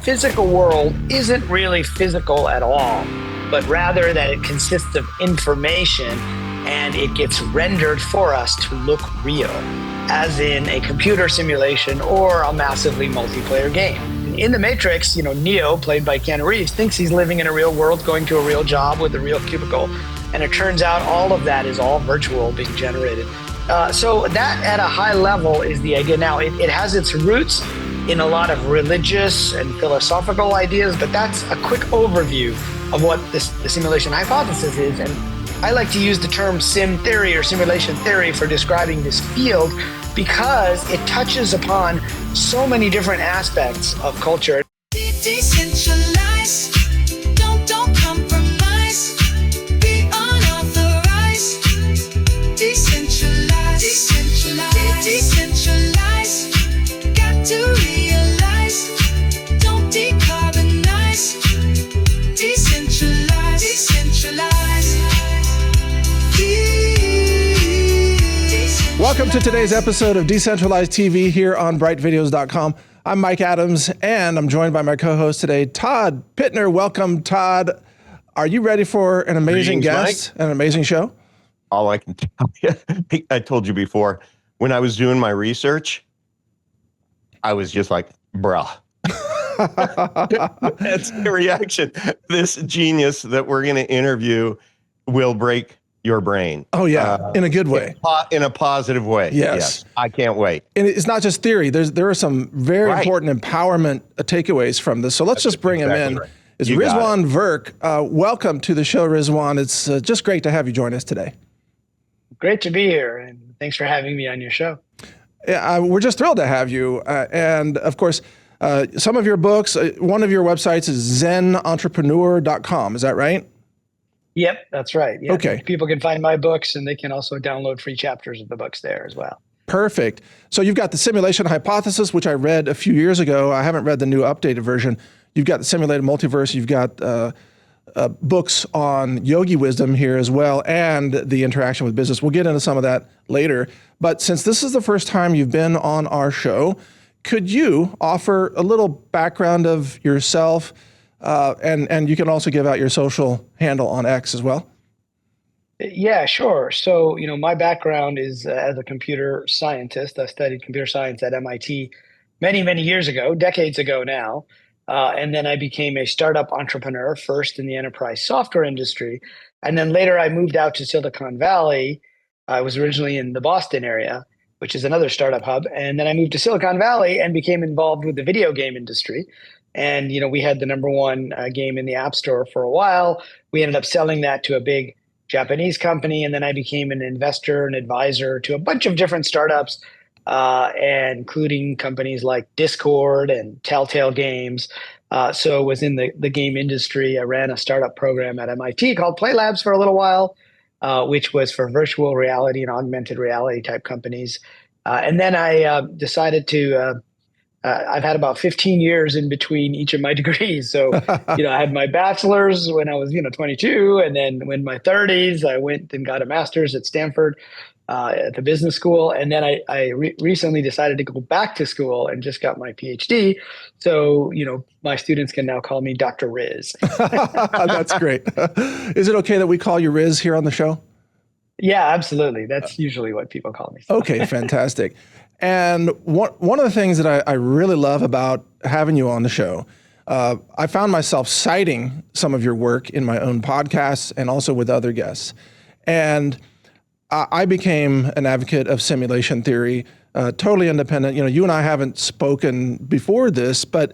physical world isn't really physical at all, but rather that it consists of information and it gets rendered for us to look real, as in a computer simulation or a massively multiplayer game. In The Matrix, Neo, played by Keanu Reeves, thinks he's living in a real world, going to a real job with a real cubicle. And it turns out all of that is all virtual being generated. So that at a high level is the idea. Now, it has its roots in a lot of religious and philosophical ideas, but that's a quick overview of what the simulation hypothesis is. And I like to use the term sim theory or simulation theory for describing this field because it touches upon so many different aspects of culture. Decentralize, don't compromise, be unauthorized, decentralize, decentralize, got to realize, don't decarbonize, decentralize, decentralize. Welcome to today's episode of Decentralized TV here on brightvideos.com. I'm Mike Adams, and I'm joined by my co-host today, Todd Pittner. Welcome, Todd. Are you ready for an amazing guest and an amazing show? All I can tell you, I told you before, when I was doing my research, I was just like, bruh. That's the reaction. This genius that we're going to interview will break your brain. Oh, yeah. In a good way. In a positive way. Yes. I can't wait. And it's not just theory. There are some very important empowerment takeaways from this. So let's just bring him in. Right. It's Rizwan Virk. Welcome to the show, Rizwan. It's just great to have you join us today. Great to be here, and thanks for having me on your show. Yeah, we're just thrilled to have you. And of course, some of your books, one of your websites is zenentrepreneur.com. Is that right? Yep, that's right. Yeah. Okay. People can find my books, and they can also download free chapters of the books there as well. Perfect. So you've got the simulation hypothesis, which I read a few years ago. I haven't read the new updated version. You've got the simulated multiverse. You've got books on yogi wisdom here as well, and the interaction with business. We'll get into some of that later. But since this is the first time you've been on our show, could you offer a little background of yourself? And you can also give out your social handle on X as well. Yeah, sure. So, my background is as a computer scientist. I studied computer science at MIT many, many years ago, decades ago now. And then I became a startup entrepreneur, first in the enterprise software industry. And then later I moved out to Silicon Valley. I was originally in the Boston area, which is another startup hub. And then I moved to Silicon Valley and became involved with the video game industry. And, we had the number one game in the App Store for a while. We ended up selling that to a big Japanese company. And then I became an investor and advisor to a bunch of different startups, and including companies like Discord and Telltale Games. So was in the game industry. I ran a startup program at MIT called Play Labs for a little while, which was for virtual reality and augmented reality type companies. And then I decided to I've had about 15 years in between each of my degrees. So, I had my bachelor's when I was, 22. And then in my 30s, I went and got a master's at Stanford at the business school. And then I recently decided to go back to school and just got my PhD. So, my students can now call me Dr. Riz. That's great. Is it okay that we call you Riz here on the show? Yeah, absolutely. That's usually what people call me. Okay, fantastic. And one of the things that I really love about having you on the show, I found myself citing some of your work in my own podcasts and also with other guests. And I became an advocate of simulation theory, totally independent. You and I haven't spoken before this, but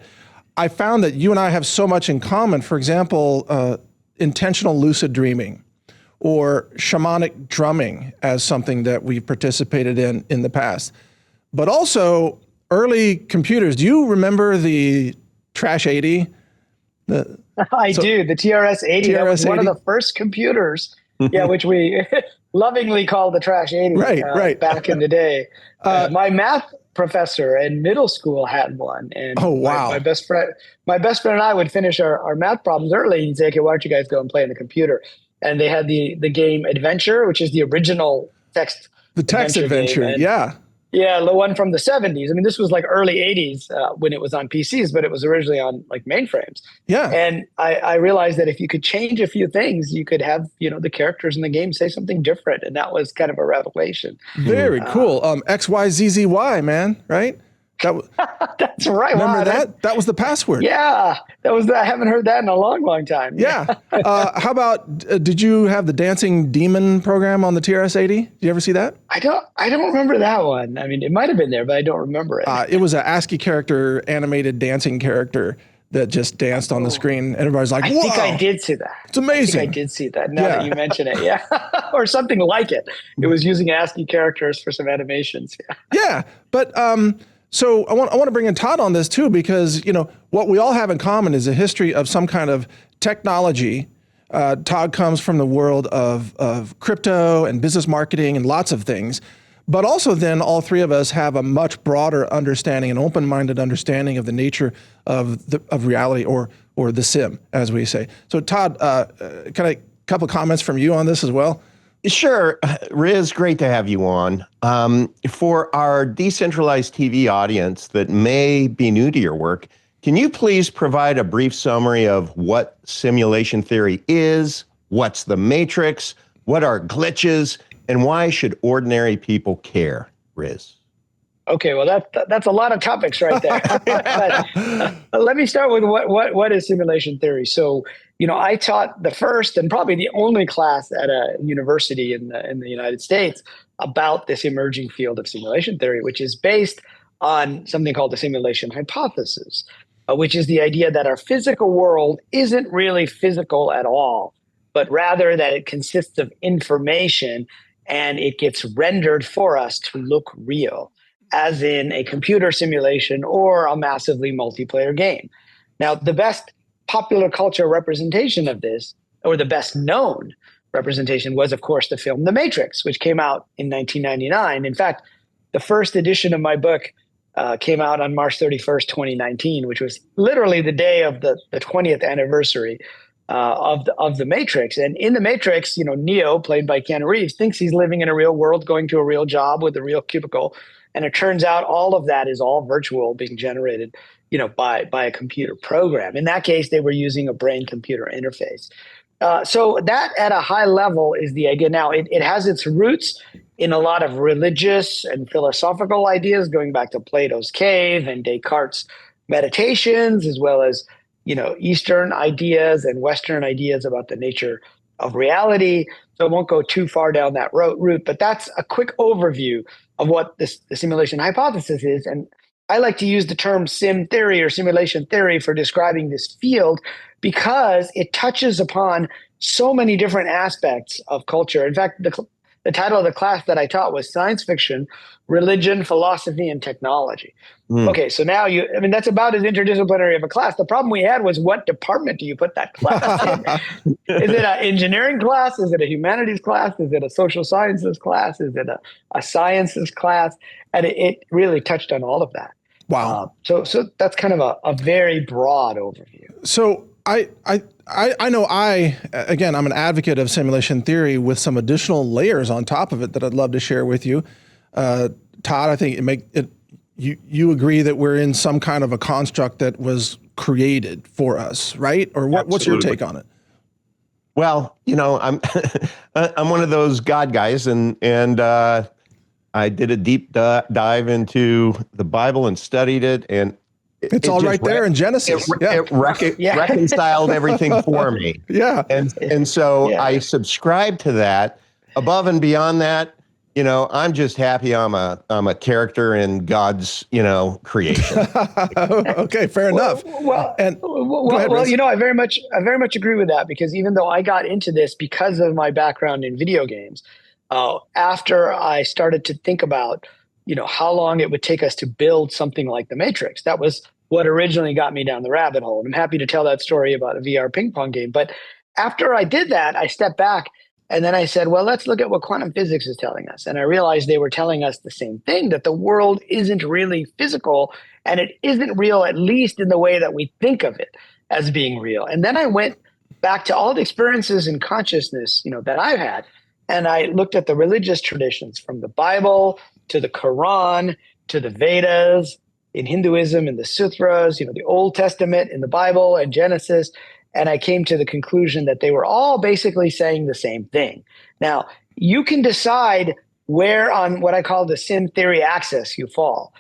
I found that you and I have so much in common. For example, intentional lucid dreaming or shamanic drumming as something that we've participated in the past. But also early computers. Do you remember the Trash 80? I do. The TRS-80. That was one of the first computers, which we lovingly called the Trash 80 right. back in the day. My math professor in middle school had one. And oh, wow. My best friend and I would finish our math problems early and say, okay, why don't you guys go and play on the computer? And they had the game Adventure, which is the original text. The text adventure, game. yeah. Yeah, the one from the 70s. I mean, this was like early 80s when it was on PCs, but it was originally on like mainframes. Yeah. And I realized that if you could change a few things, you could have, the characters in the game say something different. And that was kind of a revelation. Very cool. XYZZY, man, right? That's right. Remember Wow, that? That was the password. Yeah, I haven't heard that in a long, long time. Yeah. How about, did you have the Dancing Demon program on the TRS-80? Did you ever see that? I don't remember that one. I mean, it might have been there, but I don't remember it. It was an ASCII character, animated dancing character that just danced on the screen. And everybody's like, whoa. I think I did see that. It's amazing. I did see that now that you mention it. Yeah. Or something like it. It was using ASCII characters for some animations. Yeah. Yeah. But, so I want to bring in Todd on this too, because, what we all have in common is a history of some kind of technology. Todd comes from the world of crypto and business marketing and lots of things. But also then all three of us have a much broader understanding, an open-minded understanding of the nature of reality or the sim, as we say. So Todd, can I couple comments from you on this as well? Sure. Riz, great to have you on. For our decentralized TV audience that may be new to your work, can you please provide a brief summary of what simulation theory is, what's the matrix, what are glitches, and why should ordinary people care, Riz? Okay, well, that's a lot of topics right there. But let me start with what is simulation theory. So, I taught the first and probably the only class at a university in the United States about this emerging field of simulation theory, which is based on something called the simulation hypothesis, which is the idea that our physical world isn't really physical at all, but rather that it consists of information and it gets rendered for us to look real, as in a computer simulation or a massively multiplayer game. Now, the best popular culture representation of this, or the best known representation, was, of course, the film The Matrix, which came out in 1999. In fact, the first edition of my book came out on March 31st, 2019, which was literally the day of the 20th anniversary of The Matrix. And in The Matrix, Neo, played by Keanu Reeves, thinks he's living in a real world, going to a real job with a real cubicle. And it turns out all of that is all virtual, being generated, by a computer program. In that case, they were using a brain-computer interface. So that, at a high level, is the idea. Now, it has its roots in a lot of religious and philosophical ideas, going back to Plato's cave and Descartes' meditations, as well as Eastern ideas and Western ideas about the nature of reality. So I won't go too far down that route, but that's a quick overview of what the simulation hypothesis is. And I like to use the term sim theory or simulation theory for describing this field because it touches upon so many different aspects of culture. In fact, the title of the class that I taught was Science Fiction, Religion, Philosophy, and Technology. Okay, so now that's about as interdisciplinary of a class. The problem we had was, what department do you put that class in? Is it an engineering class? Is it a humanities class? Is it a social sciences class? Is it a sciences class? And it really touched on all of that. Wow. So that's kind of a very broad overview. So I know again, I'm an advocate of simulation theory with some additional layers on top of it that I'd love to share with you. Todd, I think you agree that we're in some kind of a construct that was created for us, right? Or what's your take on it? Well, I'm I'm one of those God guys, and I did a deep dive into the Bible and studied it, and it's all right there in Genesis. It reconciled everything for me. Yeah. And so I subscribe to that. Above and beyond that, I'm just happy I'm a character in God's, creation. Okay, fair enough. Well, I very much agree with that, because even though I got into this because of my background in video games, after I started to think about, how long it would take us to build something like The Matrix, that was what originally got me down the rabbit hole. And I'm happy to tell that story about a VR ping pong game. But after I did that, I stepped back and then I said, well, let's look at what quantum physics is telling us. And I realized they were telling us the same thing, that the world isn't really physical, and it isn't real, at least in the way that we think of it as being real. And then I went back to all the experiences in consciousness, that I've had. And I looked at the religious traditions, from the Bible to the Quran, to the Vedas, in Hinduism, in the Sutras, the Old Testament, in the Bible, and Genesis. And I came to the conclusion that they were all basically saying the same thing. Now, you can decide where on what I call the sim theory axis you fall,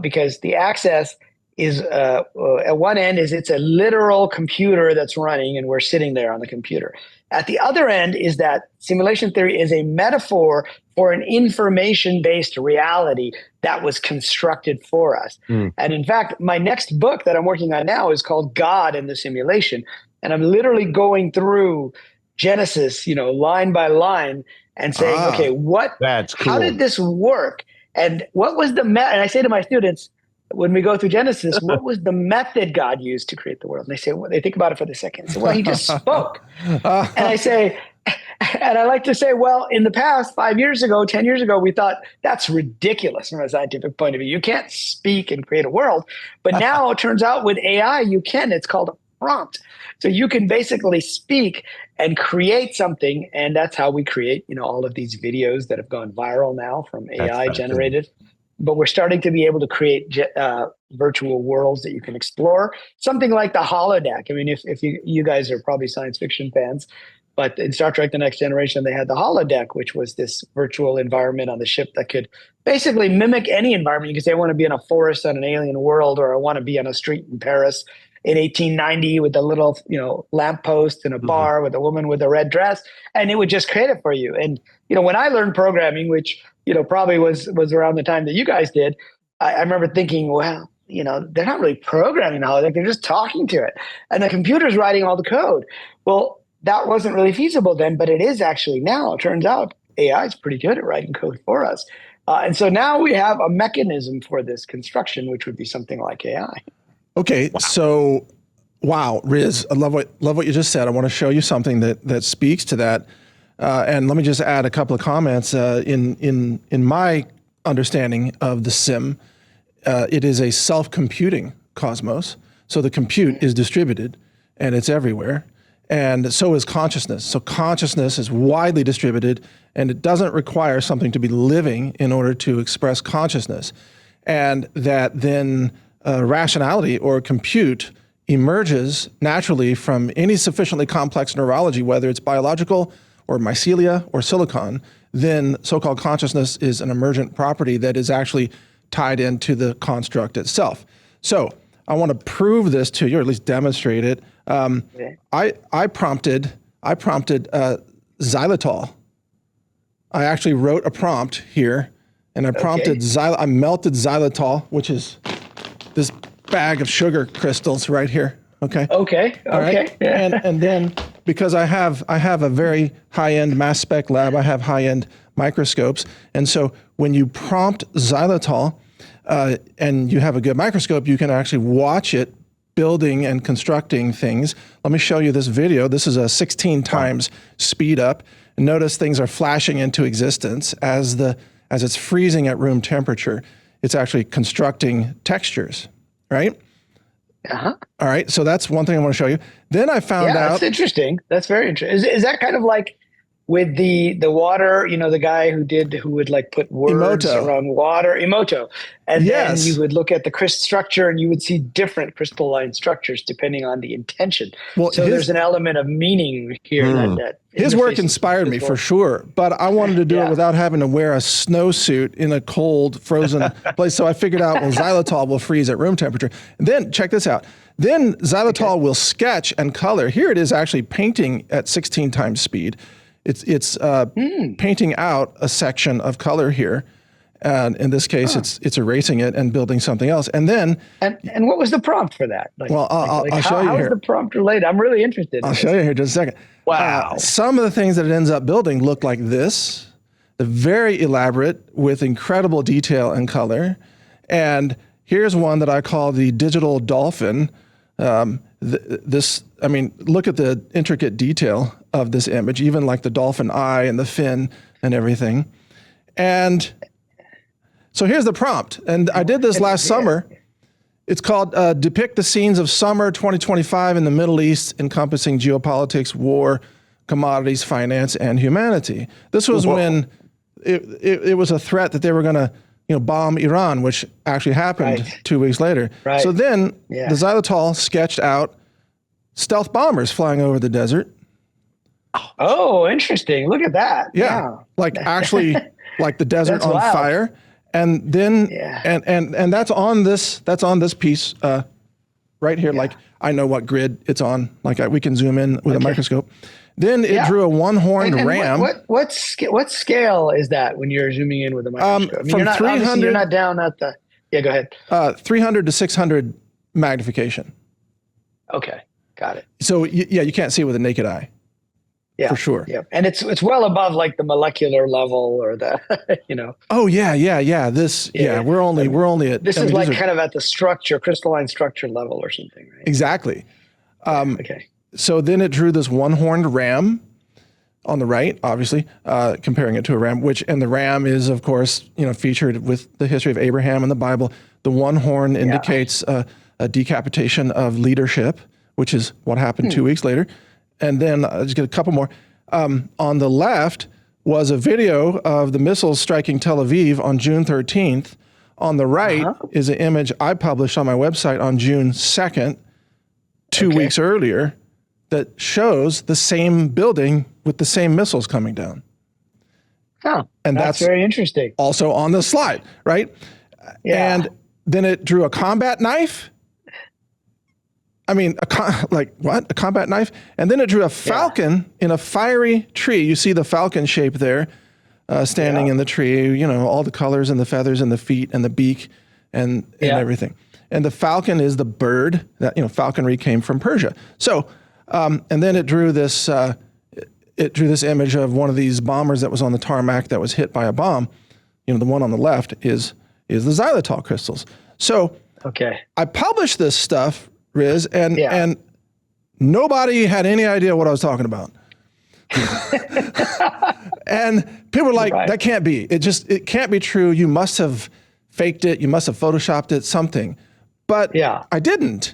because the axis is at one end is it's a literal computer that's running and we're sitting there on the computer. At the other end is that simulation theory is a metaphor for an information-based reality that was constructed for us. And in fact, my next book that I'm working on now is called God in the Simulation. And I'm literally going through Genesis, line by line and saying, okay, that's cool. How did this work? And what was and I say to my students, when we go through Genesis, what was the method God used to create the world? And they say, they think about it for the second. They say, well, he just spoke. And I say, and I like to say, well, in the past, 5 years ago, 10 years ago, we thought that's ridiculous from a scientific point of view. You can't speak and create a world. But now it turns out with AI, you can. It's called a prompt. So you can basically speak and create something. And that's how we create, all of these videos that have gone viral now from AI generated. But we're starting to be able to create virtual worlds that you can explore. Something like the holodeck. I mean, if you guys are probably science fiction fans, but in Star Trek: The Next Generation, they had the holodeck, which was this virtual environment on the ship that could basically mimic any environment. You could say, I want to be in a forest on an alien world, or I want to be on a street in Paris in 1890 with a little, lamppost and a bar with a woman with a red dress, and it would just create it for you. And, when I learned programming, which, probably was around the time that you guys did, I remember thinking, well, they're not really programming the holodeck, they're just talking to it. And the computer's writing all the code. Well, that wasn't really feasible then, but it is actually now. It turns out AI is pretty good at writing code for us. And so now we have a mechanism for this construction, which would be something like AI. Okay, so wow, Riz, I love what you just said. I want to show you something that speaks to that. And let me just add a couple of comments. In my understanding of the sim, it is a self-computing cosmos. So the compute is distributed and it's everywhere. And so is consciousness. So consciousness is widely distributed and it doesn't require something to be living in order to express consciousness. And that then rationality or compute emerges naturally from any sufficiently complex neurology, whether it's biological or mycelia or silicon, then so-called consciousness is an emergent property that is actually tied into the construct itself. So I want to prove this to you, or at least demonstrate it. I prompted xylitol. I actually wrote a prompt here, and I prompted I melted xylitol, which is this bag of sugar crystals right here. Okay. Right? Yeah. And then because I have a very high-end mass spec lab, I have high-end microscopes, and so when you prompt xylitol and you have a good microscope, you can actually watch it building and constructing things. Let me show you this video. This is a 16 times speed up. And notice things are flashing into existence as it's freezing at room temperature. It's actually constructing textures, right? Uh-huh. All right. So that's one thing I want to show you. Then I found out. That's interesting. That's very interesting. Is that kind of like with the water, the guy who would like put words around water, Emoto. And then you would look at the crystal structure and you would see different crystalline structures depending on the intention. Well, so there's an element of meaning here. That his work inspired me for sure, but I wanted to do it without having to wear a snowsuit in a cold, frozen place. So I figured out, well, xylitol will freeze at room temperature. And then check this out. Then xylitol will sketch and color. Here it is actually painting at 16 times speed. It's painting out a section of color here, and in this case, it's erasing it and building something else. And then, and what was the prompt for that? I'll show you here. How is the prompt related? I'm really interested. I'll show you here in just a second. Wow. Some of the things that it ends up building look like this. They're very elaborate with incredible detail and color. And here's one that I call the digital dolphin. Look at the intricate detail of this image, even like the dolphin eye and the fin and everything. And so here's the prompt. And I did this last summer. It's called Depict the Scenes of Summer 2025 in the Middle East, encompassing geopolitics, war, commodities, finance, and humanity. This was when it was a threat that they were going to, bomb Iran, which actually happened Right. 2 weeks later. Right. So then Yeah. the Xylitol sketched out stealth bombers flying over the desert. Oh, interesting. Look at that. Yeah. Like actually like the desert That's on wild. fire. And then Yeah. and that's on this piece right here. Like I know what grid it's on. Like we can zoom in with a microscope. Then it drew a one-horned And ram. what scale is that when you're zooming in with a microscope? I mean, from you're not, obviously 300 you're not down at the. Yeah, go ahead. 300 to 600 magnification. Okay, got it. So you can't see it with a naked eye. Yeah, For sure. Yeah, and it's well above like the molecular level or the Oh yeah. This we're only at This I is mean, like these are- kind of at the crystalline structure level or something, right? exactly. Okay. So then it drew this one-horned ram on the right, obviously, comparing it to a ram, and the ram is, of course, featured with the history of Abraham in the Bible. The one horn indicates a decapitation of leadership, which is what happened 2 weeks later. And then I'll just get a couple more. On the left was a video of the missiles striking Tel Aviv on June 13th. On the right is an image I published on my website on June 2nd, 2 weeks earlier, that shows the same building with the same missiles coming down. Oh, And that's that's very interesting. also on the slide, right? Yeah. And then it drew a combat knife. I mean, a combat knife? And then it drew a falcon in a fiery tree. You see the falcon shape there, standing in the tree, all the colors and the feathers and the feet and the beak and everything. And the falcon is the bird that, falconry came from Persia. So, and then it drew this image of one of these bombers that was on the tarmac that was hit by a bomb. The one on the left is the xylitol crystals. So I published this stuff, Riz, and nobody had any idea what I was talking about. And people were like, that can't be. It can't be true. You must have faked it. You must have photoshopped it, something. But I didn't.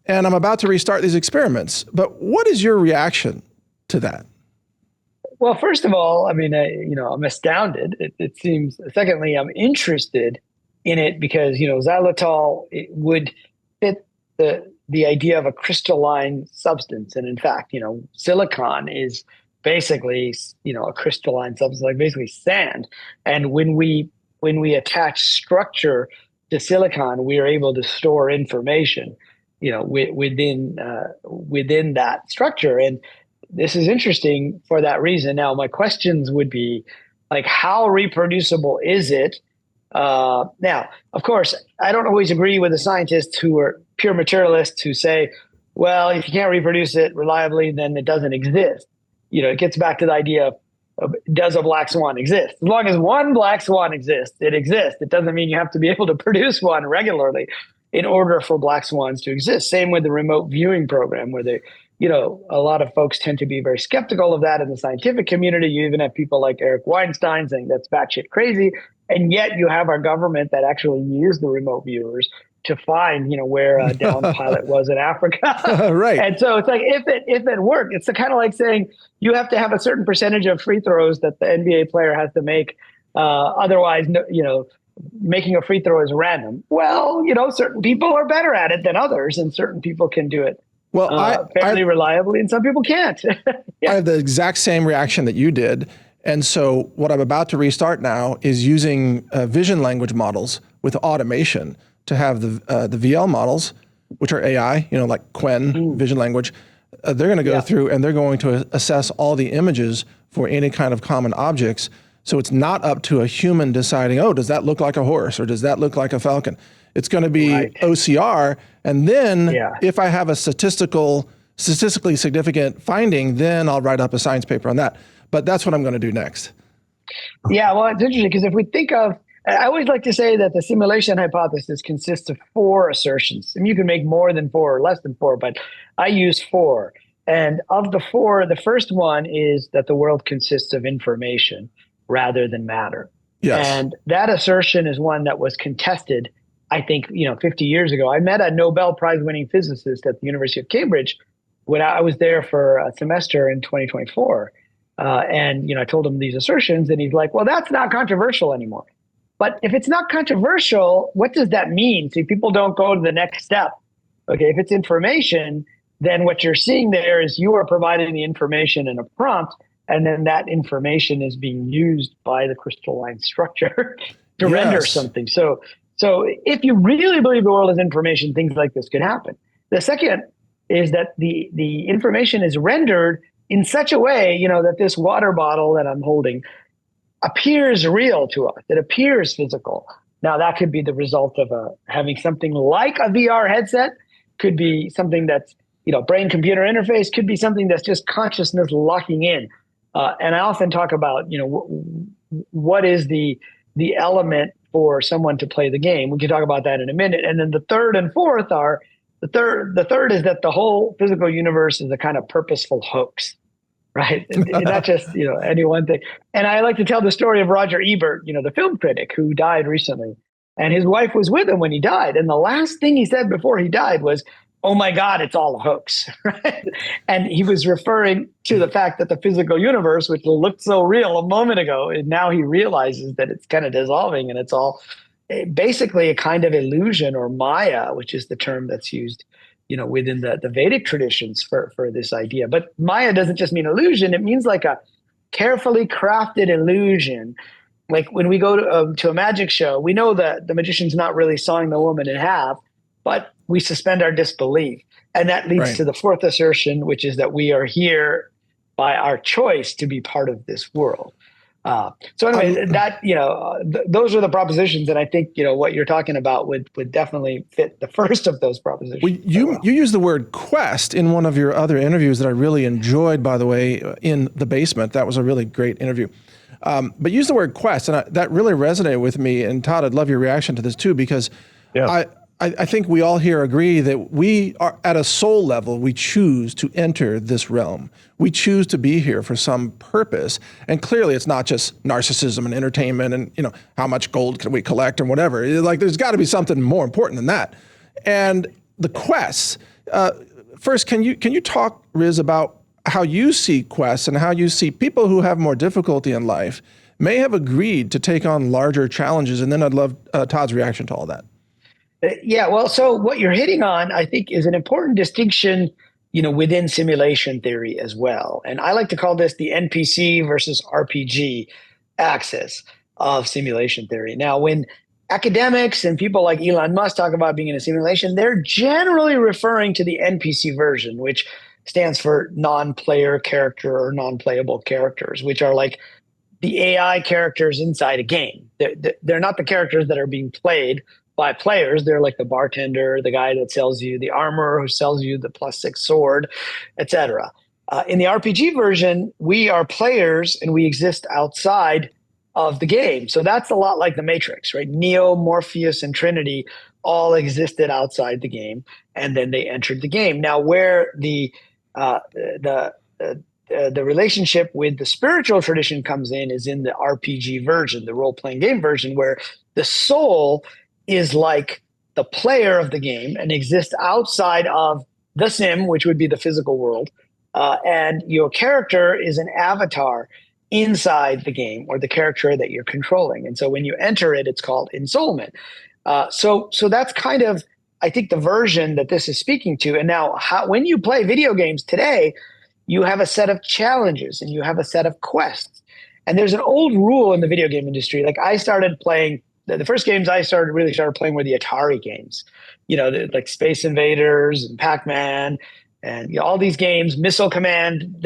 And I'm about to restart these experiments. But what is your reaction to that? Well, first of all, I mean, I'm astounded. It seems. Secondly, I'm interested in it because xylitol would fit the idea of a crystalline substance, and in fact, silicon is basically a crystalline substance, like basically sand. And when we attach structure to silicon, we are able to store information, within that structure. And this is interesting for that reason. Now, my questions would be like, how reproducible is it? Now, of course, I don't always agree with the scientists who are pure materialists who say, well, if you can't reproduce it reliably, then it doesn't exist. It gets back to the idea of does a black swan exist? As long as one black swan exists, it exists. It doesn't mean you have to be able to produce one regularly in order for black swans to exist. Same with the remote viewing program, where a lot of folks tend to be very skeptical of that in the scientific community. You even have people like Eric Weinstein saying that's batshit crazy. And yet you have our government that actually used the remote viewers to find, where a downed pilot was in Africa. Right. And so it's like, if it worked, it's kind of like saying you have to have a certain percentage of free throws that the NBA player has to make. Otherwise, making a free throw is random. Well, certain people are better at it than others, and certain people can do it fairly reliably, and some people can't. I have the exact same reaction that you did. And so what I'm about to restart now is using vision language models with automation to have the VL models, which are AI, like Quen vision language. They're going to go through and they're going to assess all the images for any kind of common objects. So it's not up to a human deciding, oh, does that look like a horse or does that look like a falcon? It's going to be OCR. And then if I have a statistically significant finding, then I'll write up a science paper on that. But that's what I'm going to do next. Yeah, well, it's interesting because if we think of, I always like to say that the simulation hypothesis consists of 4 assertions. And you can make more than 4 or less than 4, but I use 4. And of the 4, the first one is that the world consists of information rather than matter. Yes. And that assertion is one that was contested, I think, 50 years ago. I met a Nobel Prize winning physicist at the University of Cambridge when I was there for a semester in 2024. And I told him these assertions, and he's like, "Well, that's not controversial anymore." But if it's not controversial, what does that mean? See, people don't go to the next step. Okay, if it's information, then what you're seeing there is you are providing the information in a prompt, and then that information is being used by the crystalline structure to render something. So if you really believe the world is information, things like this could happen. The second is that the information is rendered in such a way, that this water bottle that I'm holding appears real to us. It appears physical. Now, that could be the result of having something like a VR headset, could be something that's, brain-computer interface, could be something that's just consciousness locking in. And I often talk about, what is the element for someone to play the game. We can talk about that in a minute. And then the third and fourth are, the third is that the whole physical universe is a kind of purposeful hoax. Right. Not just, any one thing. And I like to tell the story of Roger Ebert, the film critic who died recently. And his wife was with him when he died. And the last thing he said before he died was, "Oh my God, it's all a hoax." Right? And he was referring to the fact that the physical universe, which looked so real a moment ago, and now he realizes that it's kind of dissolving and it's all basically a kind of illusion, or Maya, which is the term that's used within the Vedic traditions for this idea. But Maya doesn't just mean illusion. It means like a carefully crafted illusion. Like when we go to a magic show, we know that the magician's not really sawing the woman in half, but we suspend our disbelief. And that leads to the fourth assertion, which is that we are here by our choice to be part of this world. So anyway, those are the propositions, and I think what you're talking about would definitely fit the first of those propositions. Well, you used the word quest in one of your other interviews that I really enjoyed, by the way, in the basement. That was a really great interview. But use the word quest, and that really resonated with me. And Todd, I'd love your reaction to this too, because I think we all here agree that we are, at a soul level, we choose to enter this realm. We choose to be here for some purpose. And clearly it's not just narcissism and entertainment and, how much gold can we collect and whatever. Like, there's got to be something more important than that. And the quests, first, can you talk, Riz, about how you see quests and how you see people who have more difficulty in life may have agreed to take on larger challenges? And then I'd love Todd's reaction to all that. Yeah, well, so what you're hitting on, I think, is an important distinction, within simulation theory as well. And I like to call this the NPC versus RPG axis of simulation theory. Now, when academics and people like Elon Musk talk about being in a simulation, they're generally referring to the NPC version, which stands for non-player character or non-playable characters, which are like the AI characters inside a game. They're not the characters that are being played by players. They're like the bartender, the guy that sells you the armor, who sells you the +6 sword, etc. In the RPG version, we are players and we exist outside of the game. So that's a lot like the Matrix, right? Neo, Morpheus, and Trinity all existed outside the game, and then they entered the game. Now, where the relationship with the spiritual tradition comes in is in the RPG version, the role-playing game version, where the soul is like the player of the game and exists outside of the sim, which would be the physical world. And your character is an avatar inside the game, or the character that you're controlling. And so when you enter it, it's called ensoulment. So that's kind of, I think, the version that this is speaking to. And now when you play video games today, you have a set of challenges and you have a set of quests. And there's an old rule in the video game industry. Like, I started playing, the first games I really started playing were the Atari games, like Space Invaders and Pac-Man and all these games, Missile Command.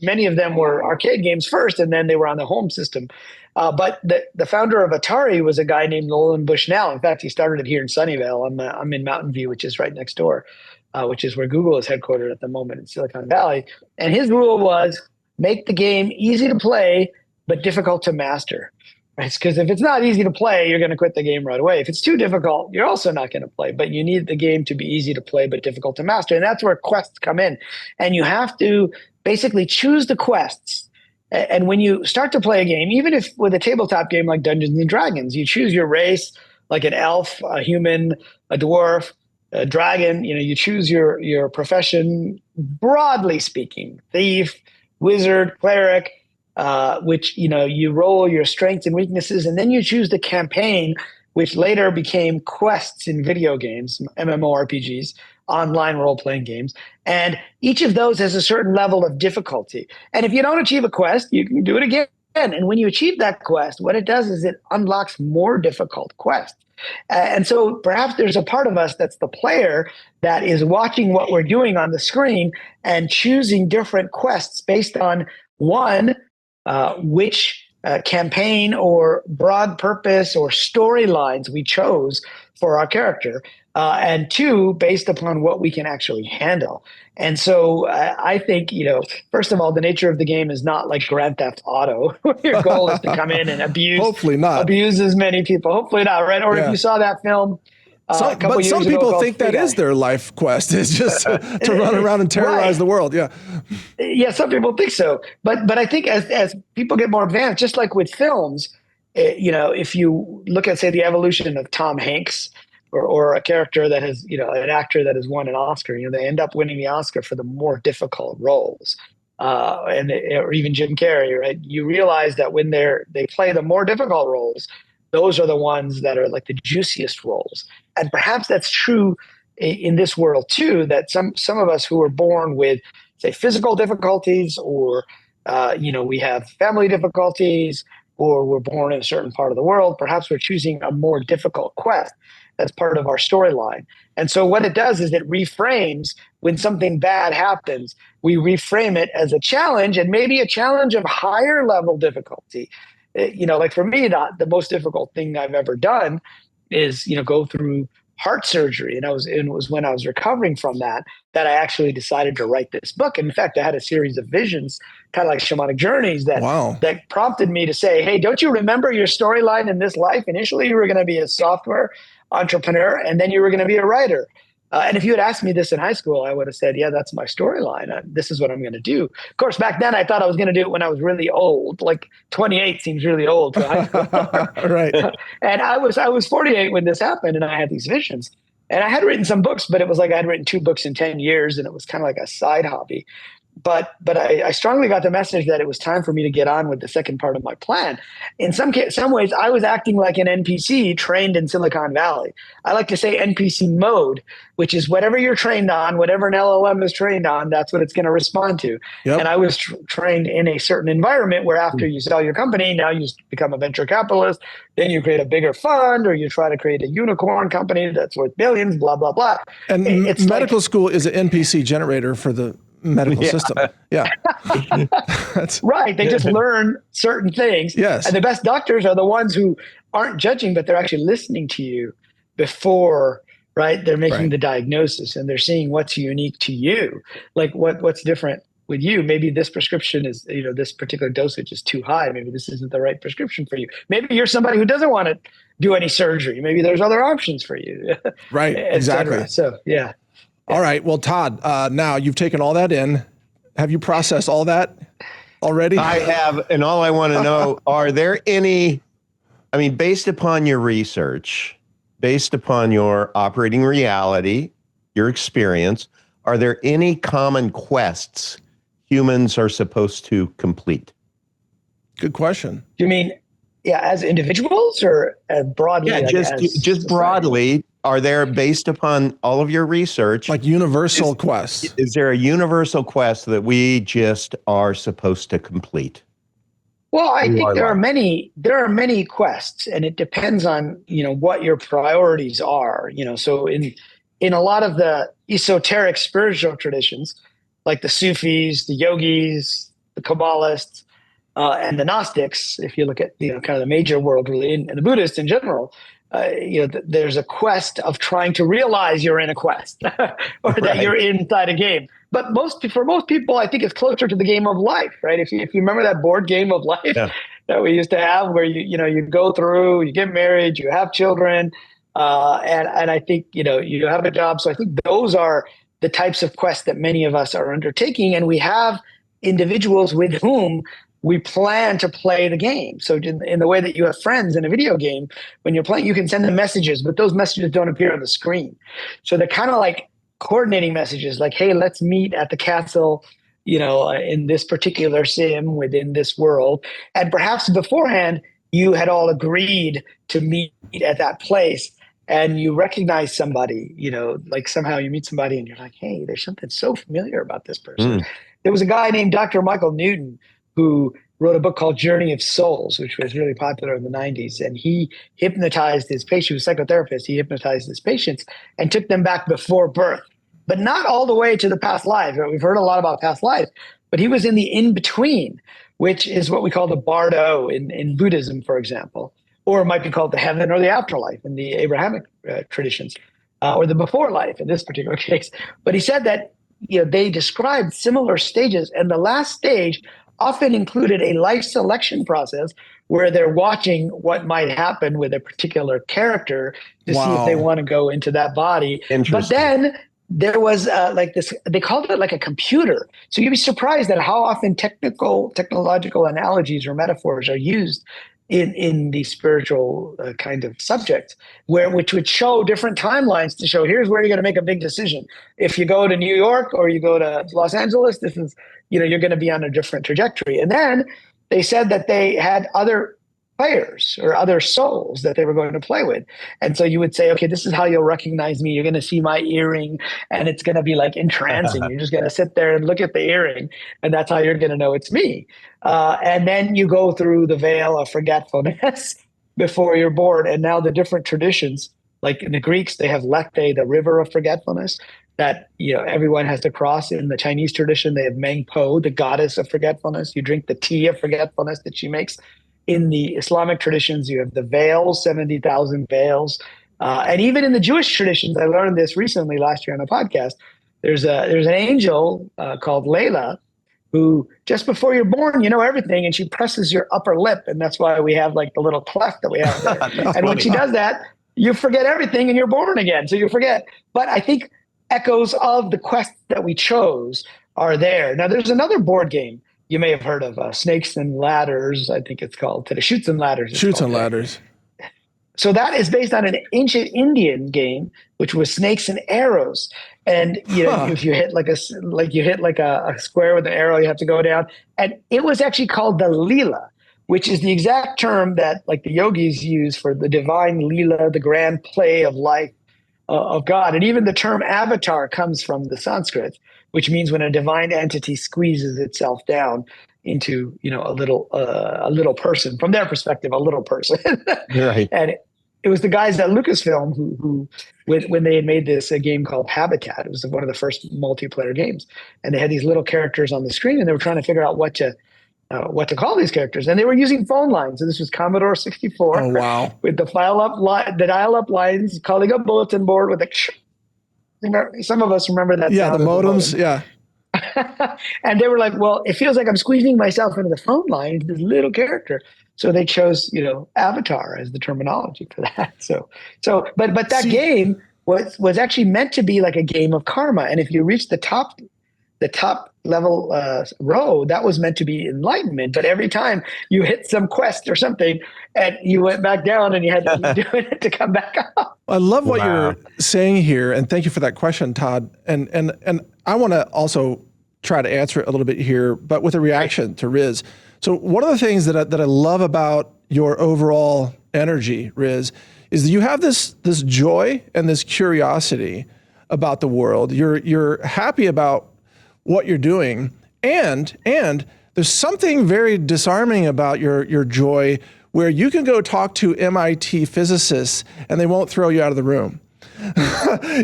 Many of them were arcade games first, and then they were on the home system. But the founder of Atari was a guy named Nolan Bushnell. In fact, he started it here in Sunnyvale. I'm in Mountain View, which is right next door, which is where Google is headquartered at the moment in Silicon Valley. And his rule was, make the game easy to play but difficult to master. Right? Because if it's not easy to play, you're going to quit the game right away. If it's too difficult, you're also not going to play. But you need the game to be easy to play but difficult to master. And that's where quests come in. And you have to basically choose the quests. And when you start to play a game, even if with a tabletop game like Dungeons and Dragons, you choose your race, like an elf, a human, a dwarf, a dragon. You choose your profession, broadly speaking: thief, wizard, cleric. which you roll your strengths and weaknesses, and then you choose the campaign, which later became quests in video games, MMORPGs, online role-playing games. And each of those has a certain level of difficulty. And if you don't achieve a quest, you can do it again. And when you achieve that quest, what it does is it unlocks more difficult quests. And so perhaps there's a part of us that's the player that is watching what we're doing on the screen and choosing different quests based on one, which campaign or broad purpose or storylines we chose for our character, and two, based upon what we can actually handle. And so I think, first of all, the nature of the game is not like Grand Theft Auto, where your goal is to come in and Hopefully not. abuse as many people. Hopefully not, right? Or if you saw that film, but some people think that is their life quest, is just to run around and terrorize the world. Yeah. Yeah, some people think so. But I think as people get more advanced, just like with films, if you look at, say, the evolution of Tom Hanks or a character that has, an actor that has won an Oscar, they end up winning the Oscar for the more difficult roles. Or even Jim Carrey, right? You realize that when they play the more difficult roles, those are the ones that are like the juiciest roles. And perhaps that's true in this world too, that some of us who are born with, say, physical difficulties, or we have family difficulties, or we're born in a certain part of the world, perhaps we're choosing a more difficult quest that's part of our storyline. And so what it does is it reframes when something bad happens, we reframe it as a challenge, and maybe a challenge of higher level difficulty. Like for me, the most difficult thing I've ever done is, go through heart surgery. And it was when I was recovering from that I actually decided to write this book. And in fact, I had a series of visions, kind of like shamanic journeys, that prompted me to say, hey, don't you remember your storyline in this life? Initially, you were going to be a software entrepreneur, and then you were going to be a writer. And if you had asked me this in high school, I would have said, yeah, that's my storyline. This is what I'm going to do. Of course, back then I thought I was going to do it when I was really old. Like 28 seems really old for high school. Right. And I was 48 when this happened, and I had these visions. And I had written some books, but it was like I had written 2 books in 10 years, and it was kind of like a side hobby. But I strongly got the message that it was time for me to get on with the second part of my plan. In some ways, I was acting like an NPC trained in Silicon Valley. I like to say NPC mode, which is whatever you're trained on, whatever an LLM is trained on, that's what it's going to respond to. Yep. And I was trained in a certain environment where after you sell your company, now you become a venture capitalist, then you create a bigger fund, or you try to create a unicorn company that's worth billions, blah, blah, blah. And medical school is an NPC generator for the medical system. Yeah. Right. They just learn certain things. Yes. And the best doctors are the ones who aren't judging, but they're actually listening to you before, right? They're making the diagnosis, and they're seeing what's unique to you. Like what's different with you. Maybe this prescription is, this particular dosage is too high. Maybe this isn't the right prescription for you. Maybe you're somebody who doesn't want to do any surgery. Maybe there's other options for you. Right. Exactly. So, yeah. All right. Well, Todd, now you've taken all that in. Have you processed all that already? I have. And all I want to know, are there any, based upon your research, based upon your operating reality, your experience, are there any common quests humans are supposed to complete? Good question. You mean, as individuals, or broadly? Yeah, just broadly. Are there, based upon all of your research, like universal quests? Is there a universal quest that we just are supposed to complete? Well, I think there are many quests, and it depends on, what your priorities are. So in a lot of the esoteric spiritual traditions, like the Sufis, the yogis, the Kabbalists, and the Gnostics, if you look at, kind of the major world religion, and the Buddhists in general, there's a quest of trying to realize you're in a quest or that you're inside a game. But for most people, I think it's closer to the game of life, right? If you remember that board game of life that we used to have, where you go through, you get married, you have children, and I think you have a job. So I think those are the types of quests that many of us are undertaking, and we have individuals with whom we plan to play the game. So in the way that you have friends in a video game, when you're playing, you can send them messages, but those messages don't appear on the screen. So they're kind of like coordinating messages, like, hey, let's meet at the castle in this particular sim within this world. And perhaps beforehand, you had all agreed to meet at that place and you recognize somebody, like somehow you meet somebody and you're like, hey, there's something so familiar about this person. Mm. There was a guy named Dr. Michael Newton who wrote a book called Journey of Souls, which was really popular in the 90s. And he hypnotized his patients, he was a psychotherapist, he hypnotized his patients and took them back before birth, but not all the way to the past lives. Right? We've heard a lot about past lives, but he was in the in-between, which is what we call the bardo in Buddhism, for example, or it might be called the heaven or the afterlife in the Abrahamic traditions, or the before life in this particular case. But he said that they described similar stages, and the last stage often included a life selection process where they're watching what might happen with a particular character to see if they want to go into that body. But then there was like this, they called it like a computer. So you'd be surprised at how often technological analogies or metaphors are used in the spiritual kind of subject, which would show different timelines to show here's where you're going to make a big decision. If you go to New York or you go to Los Angeles, this is, you're going to be on a different trajectory. And then they said that they had other players or other souls that they were going to play with. And so you would say, okay, this is how you'll recognize me. You're going to see my earring and it's going to be like entrancing. You're just going to sit there and look at the earring and that's how you're going to know it's me. And then you go through the veil of forgetfulness before you're born. And now the different traditions, like in the Greeks, they have Lethe, the river of forgetfulness that everyone has to cross. In the Chinese tradition, they have Mengpo, the goddess of forgetfulness. You drink the tea of forgetfulness that she makes. In the Islamic traditions, you have the veils, 70,000 veils. And even in the Jewish traditions, I learned this recently last year on a podcast, there's an angel called Layla who just before you're born, you know everything, and she presses your upper lip. And that's why we have like the little cleft that we have there. And when she does that, you forget everything and you're born again. So you forget. But I think echoes of the quest that we chose are there. Now, there's another board game you may have heard of, Snakes and Ladders, I think it's called today. Shoots and Ladders. Shoots and Ladders. So that is based on an ancient Indian game, which was snakes and arrows. And if you hit like a square with an arrow, you have to go down. And it was actually called the Leela, which is the exact term that like the yogis use for the divine Leela, the grand play of life of God. And even the term avatar comes from the Sanskrit, which means when a divine entity squeezes itself down into, a little person, from their perspective, a little person. Right. And it was the guys at Lucasfilm who when they had made this game called Habitat, it was one of the first multiplayer games, and they had these little characters on the screen, and they were trying to figure out what to call these characters, and they were using phone lines. So this was Commodore 64. Oh wow! With the dial-up lines, calling a bulletin board with a. Some of us remember that. Yeah, the modems. Yeah. And they were like, well, it feels like I'm squeezing myself into the phone line, this little character. So they chose, avatar as the terminology for that. But that game was actually meant to be like a game of karma. And if you reach the top level row, that was meant to be enlightenment. But every time you hit some quest or something and you went back down and you had to keep doing it to come back up. I love what you're saying here. And thank you for that question, Todd. And I want to also try to answer it a little bit here, but with a reaction to Riz. So one of the things that I love about your overall energy, Riz, is that you have this joy and this curiosity about the world. You're happy about what you're doing, and there's something very disarming about your joy, where you can go talk to MIT physicists and they won't throw you out of the room.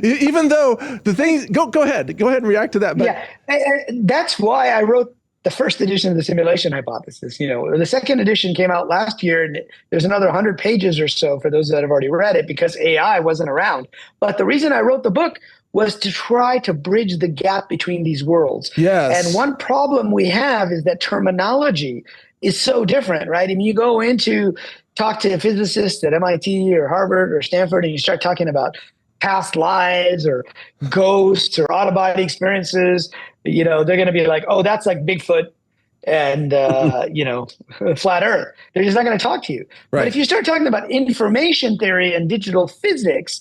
Even though the thing, go ahead and react to that. But yeah, and that's why I wrote the first edition of the simulation hypothesis. The second edition came out last year, and there's another 100 pages or so for those that have already read it because AI wasn't around. But the reason I wrote the book was to try to bridge the gap between these worlds. Yes. And one problem we have is that terminology is so different, right? I mean, you go talk to a physicist at MIT or Harvard or Stanford, and you start talking about past lives or ghosts or out-of-body experiences, they're going to be like, oh, that's like Bigfoot and, flat Earth. They're just not going to talk to you. Right. But if you start talking about information theory and digital physics,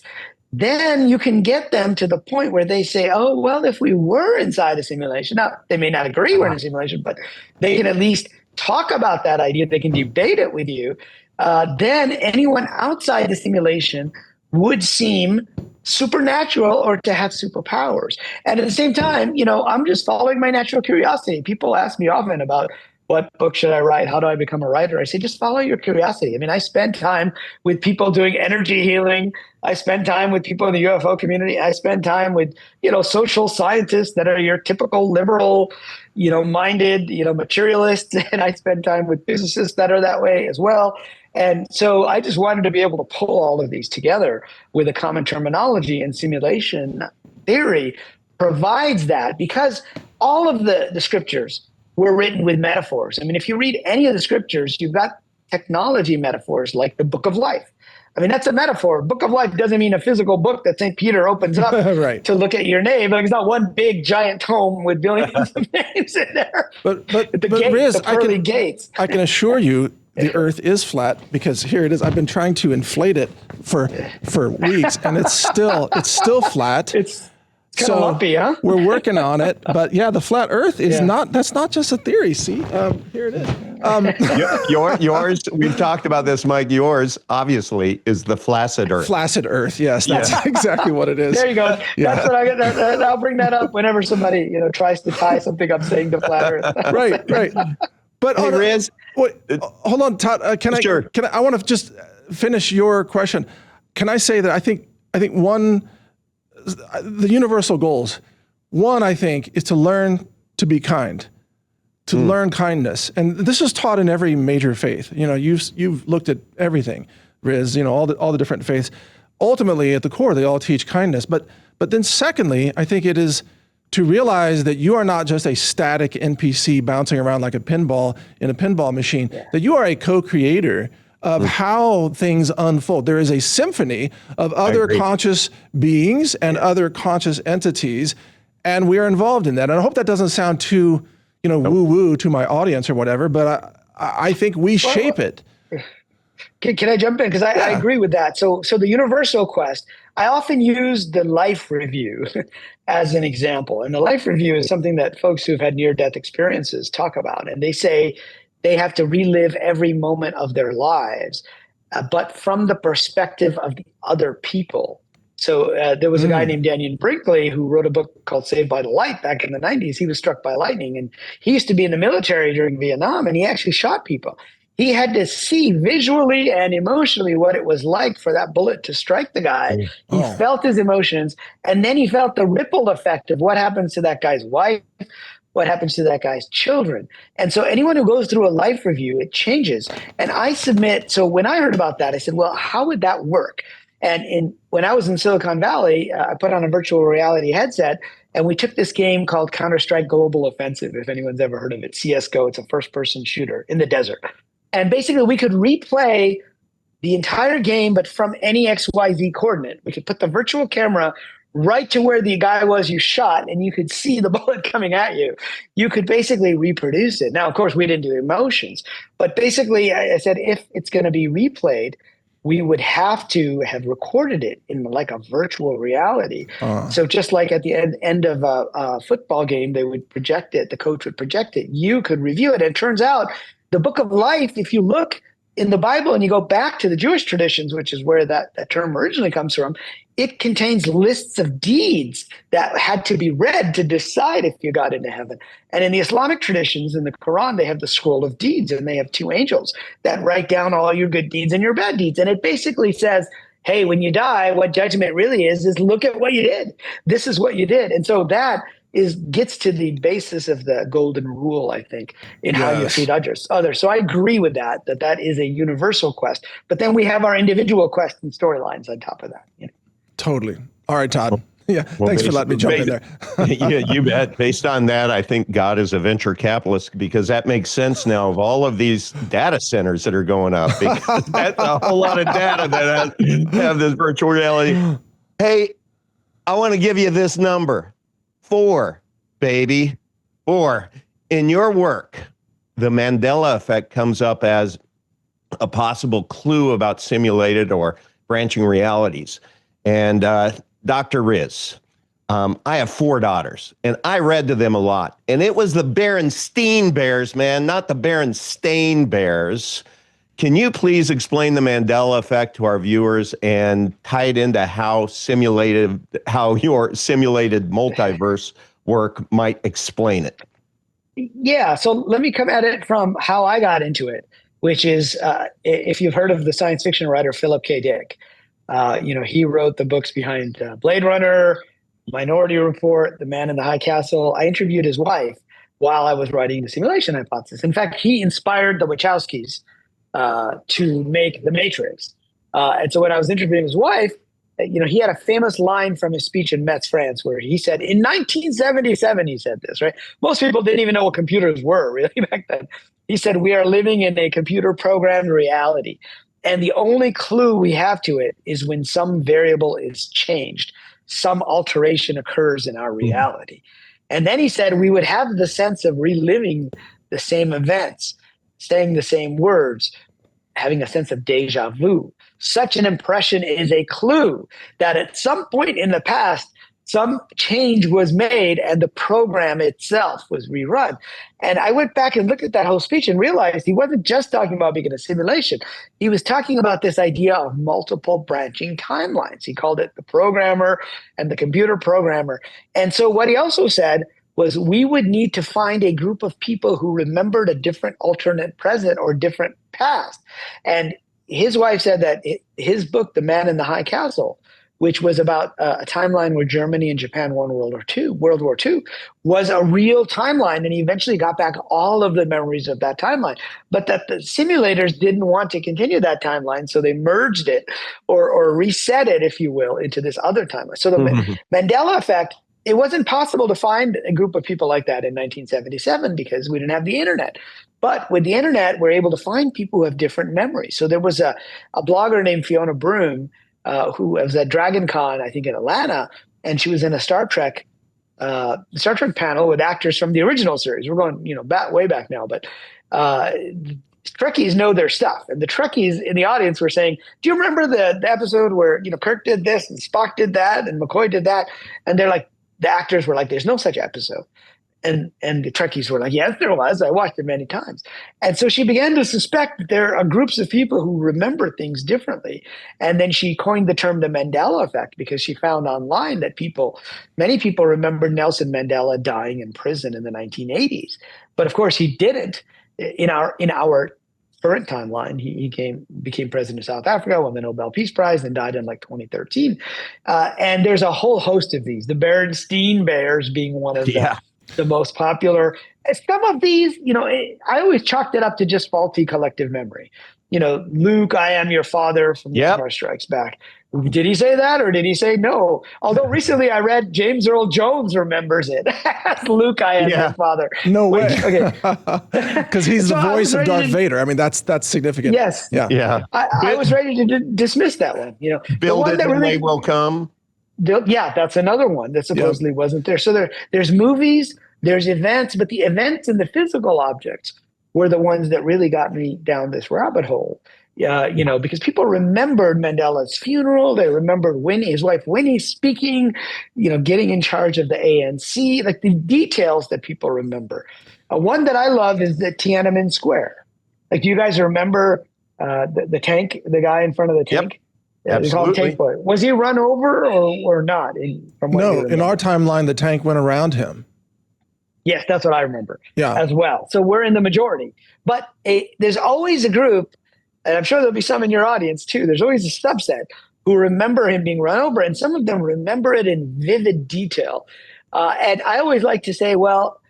then you can get them to the point where they say, oh, well, if we were inside a simulation, now they may not agree we're in a simulation, but they can at least talk about that idea. They can debate it with you. Then anyone outside the simulation would seem supernatural or to have superpowers. And at the same time, I'm just following my natural curiosity. People ask me often about what book should I write? How do I become a writer? I say, just follow your curiosity. I mean, I spend time with people doing energy healing. I spend time with people in the UFO community. I spend time with, social scientists that are your typical liberal, minded, materialists. And I spend time with physicists that are that way as well. And so I just wanted to be able to pull all of these together with a common terminology, and simulation theory provides that, because all of the scriptures were written with metaphors. I mean, if you read any of the scriptures, you've got technology metaphors like the book of life. I mean, that's a metaphor. Book of life doesn't mean a physical book that St. Peter opens up right. to look at your name. Like, it's not one big giant tome with billions of names in there. But gates, Riz, the pearly gates. I can assure you the Earth is flat, because here it is. I've been trying to inflate it for weeks, and it's still flat. It's kind of lumpy, huh? We're working on it, but yeah, the flat Earth is not. That's not just a theory. See, here it is. Yours. We've talked about this, Mike. Yours obviously is the flaccid Earth. Flaccid Earth. Yes, that's exactly what it is. There you go. Yeah. That's what I get. I'll bring that up whenever somebody tries to tie something up saying the flat Earth. right. But hey, Riz, wait, hold on, Todd. Can I? I want to just finish your question. Can I say that I think one. The universal goals. One, I think, is to learn to be kind, to learn kindness, and this is taught in every major faith. You've looked at everything, Riz. All the different faiths. Ultimately, at the core, they all teach kindness. But then, secondly, I think it is to realize that you are not just a static NPC bouncing around like a pinball in a pinball machine. Yeah. That you are a co-creator of how things unfold. There is a symphony of other conscious beings and other conscious entities, and we are involved in that. And I hope that doesn't sound too, woo-woo to my audience or whatever, but I think we shape it. Can I jump in? Because I agree with that. So the universal quest, I often use the life review as an example. And the life review is something that folks who've had near-death experiences talk about. And they say, they have to relive every moment of their lives, but from the perspective of the other people. So there was a guy named Daniel Brinkley who wrote a book called Saved by the Light back in the 90s. He was struck by lightning, and he used to be in the military during Vietnam, and he actually shot people. He had to see visually and emotionally what it was like for that bullet to strike the guy. He felt his emotions, and then he felt the ripple effect of what happens to that guy's wife, what happens to that guy's children. And so anyone who goes through a life review, it changes. And I submit, so when I heard about that, I said, well, how would that work? And when I was in Silicon Valley, I put on a virtual reality headset, and we took this game called Counter-Strike Global Offensive, if anyone's ever heard of it, CSGO. It's a first-person shooter in the desert. And basically, we could replay the entire game, but from any XYZ coordinate. We could put the virtual camera right to where the guy was you shot, and you could see the bullet coming at you. You could basically reproduce it. Now, of course, we didn't do emotions, but basically I said, if it's going to be replayed, we would have to have recorded it in like a virtual reality. So just like at the end of a football game, they would project it, the coach would project it, you could review it. And it turns out the book of life, if you look in the Bible and you go back to the Jewish traditions, which is where that term originally comes from, it contains lists of deeds that had to be read to decide if you got into heaven. And in the Islamic traditions, in the Quran, they have the scroll of deeds, and they have two angels that write down all your good deeds and your bad deeds. And it basically says, hey, when you die, what judgment really is look at what you did. This is what you did. And so that gets to the basis of the golden rule, I think, in how you treat others. So I agree with that is a universal quest. But then we have our individual quests and storylines on top of that. Totally. All right, Todd. Yeah, thanks for letting me jump in there. Yeah, you bet. Based on that, I think God is a venture capitalist, because that makes sense now of all of these data centers that are going up, because that's a whole lot of data that have this virtual reality. Hey, I want to give you this number. 4, baby. 4. In your work, the Mandela effect comes up as a possible clue about simulated or branching realities. And Dr. Riz, I have 4 daughters, and I read to them a lot. And it was the Berenstein Bears, man, not the Berenstain Bears. Can you please explain the Mandela effect to our viewers and tie it into how your simulated multiverse work might explain it? Yeah, so let me come at it from how I got into it, which is if you've heard of the science fiction writer Philip K. Dick, he wrote the books behind Blade Runner, Minority Report, The Man in the High Castle. I interviewed his wife while I was writing the simulation hypothesis. In fact, he inspired the Wachowskis to make The Matrix. And so when I was interviewing his wife, he had a famous line from his speech in Metz, France, where he said, in 1977, he said this, right? Most people didn't even know what computers were really back then. He said, we are living in a computer programmed reality. And the only clue we have to it is when some variable is changed, some alteration occurs in our reality. And then he said we would have the sense of reliving the same events, saying the same words, having a sense of deja vu. Such an impression is a clue that at some point in the past, some change was made and the program itself was rerun. And I went back and looked at that whole speech and realized he wasn't just talking about being a simulation. He was talking about this idea of multiple branching timelines. He called it the programmer and the computer programmer. And so what he also said was we would need to find a group of people who remembered a different alternate present or different past. And his wife said that his book, The Man in the High Castle, which was about a timeline where Germany and Japan won World War II, was a real timeline. And he eventually got back all of the memories of that timeline. But that the simulators didn't want to continue that timeline, so they merged it or reset it, if you will, into this other timeline. So the Mandela effect, it wasn't possible to find a group of people like that in 1977 because we didn't have the internet. But with the internet, we're able to find people who have different memories. So there was a blogger named Fiona Broom who was at Dragon Con, I think in Atlanta, and she was in a Star Trek panel with actors from the original series. We're going, way back now, but Trekkies know their stuff. And the Trekkies in the audience were saying, do you remember the episode where, Kirk did this and Spock did that and McCoy did that? And they're like, the actors were like, there's no such episode. And the Trekkies were like, yes, there was. I watched it many times. And so she began to suspect that there are groups of people who remember things differently. And then she coined the term the Mandela effect because she found online that many people remembered Nelson Mandela dying in prison in the 1980s. But of course, he didn't. In our current timeline, he became president of South Africa, won the Nobel Peace Prize, and died in 2013. And there's a whole host of these, the Berenstein Bears being one of them. The most popular. Some of these, I always chalked it up to just faulty collective memory. Luke, I am your father from The Empire Strikes Back. Did he say that or did he say no? Although recently I read James Earl Jones remembers it. Luke, I am your father. No way. Okay. Because he's the voice of Darth Vader. I mean, that's significant. Yes. Yeah. I was ready to dismiss that one. Build it and they will come. Yeah, that's another one that supposedly wasn't there. So there's movies, there's events, but the events and the physical objects were the ones that really got me down this rabbit hole. Because people remembered Mandela's funeral, they remembered his wife Winnie speaking, getting in charge of the ANC, like the details that people remember. One that I love is the Tiananmen Square. Like, do you guys remember the tank, the guy in front of the tank? Yep. Absolutely. Tank boy. Was he run over or not? No, in our timeline, the tank went around him. Yes, that's what I remember as well. So we're in the majority. But there's always a group, and I'm sure there'll be some in your audience too, there's always a subset who remember him being run over, and some of them remember it in vivid detail. And I always like to say, well,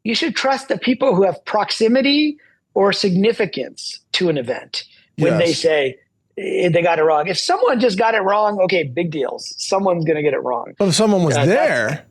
you should trust the people who have proximity or significance to an event when they say, they got it wrong. If someone just got it wrong, okay, big deals. Someone's going to get it wrong. Well, if someone was there.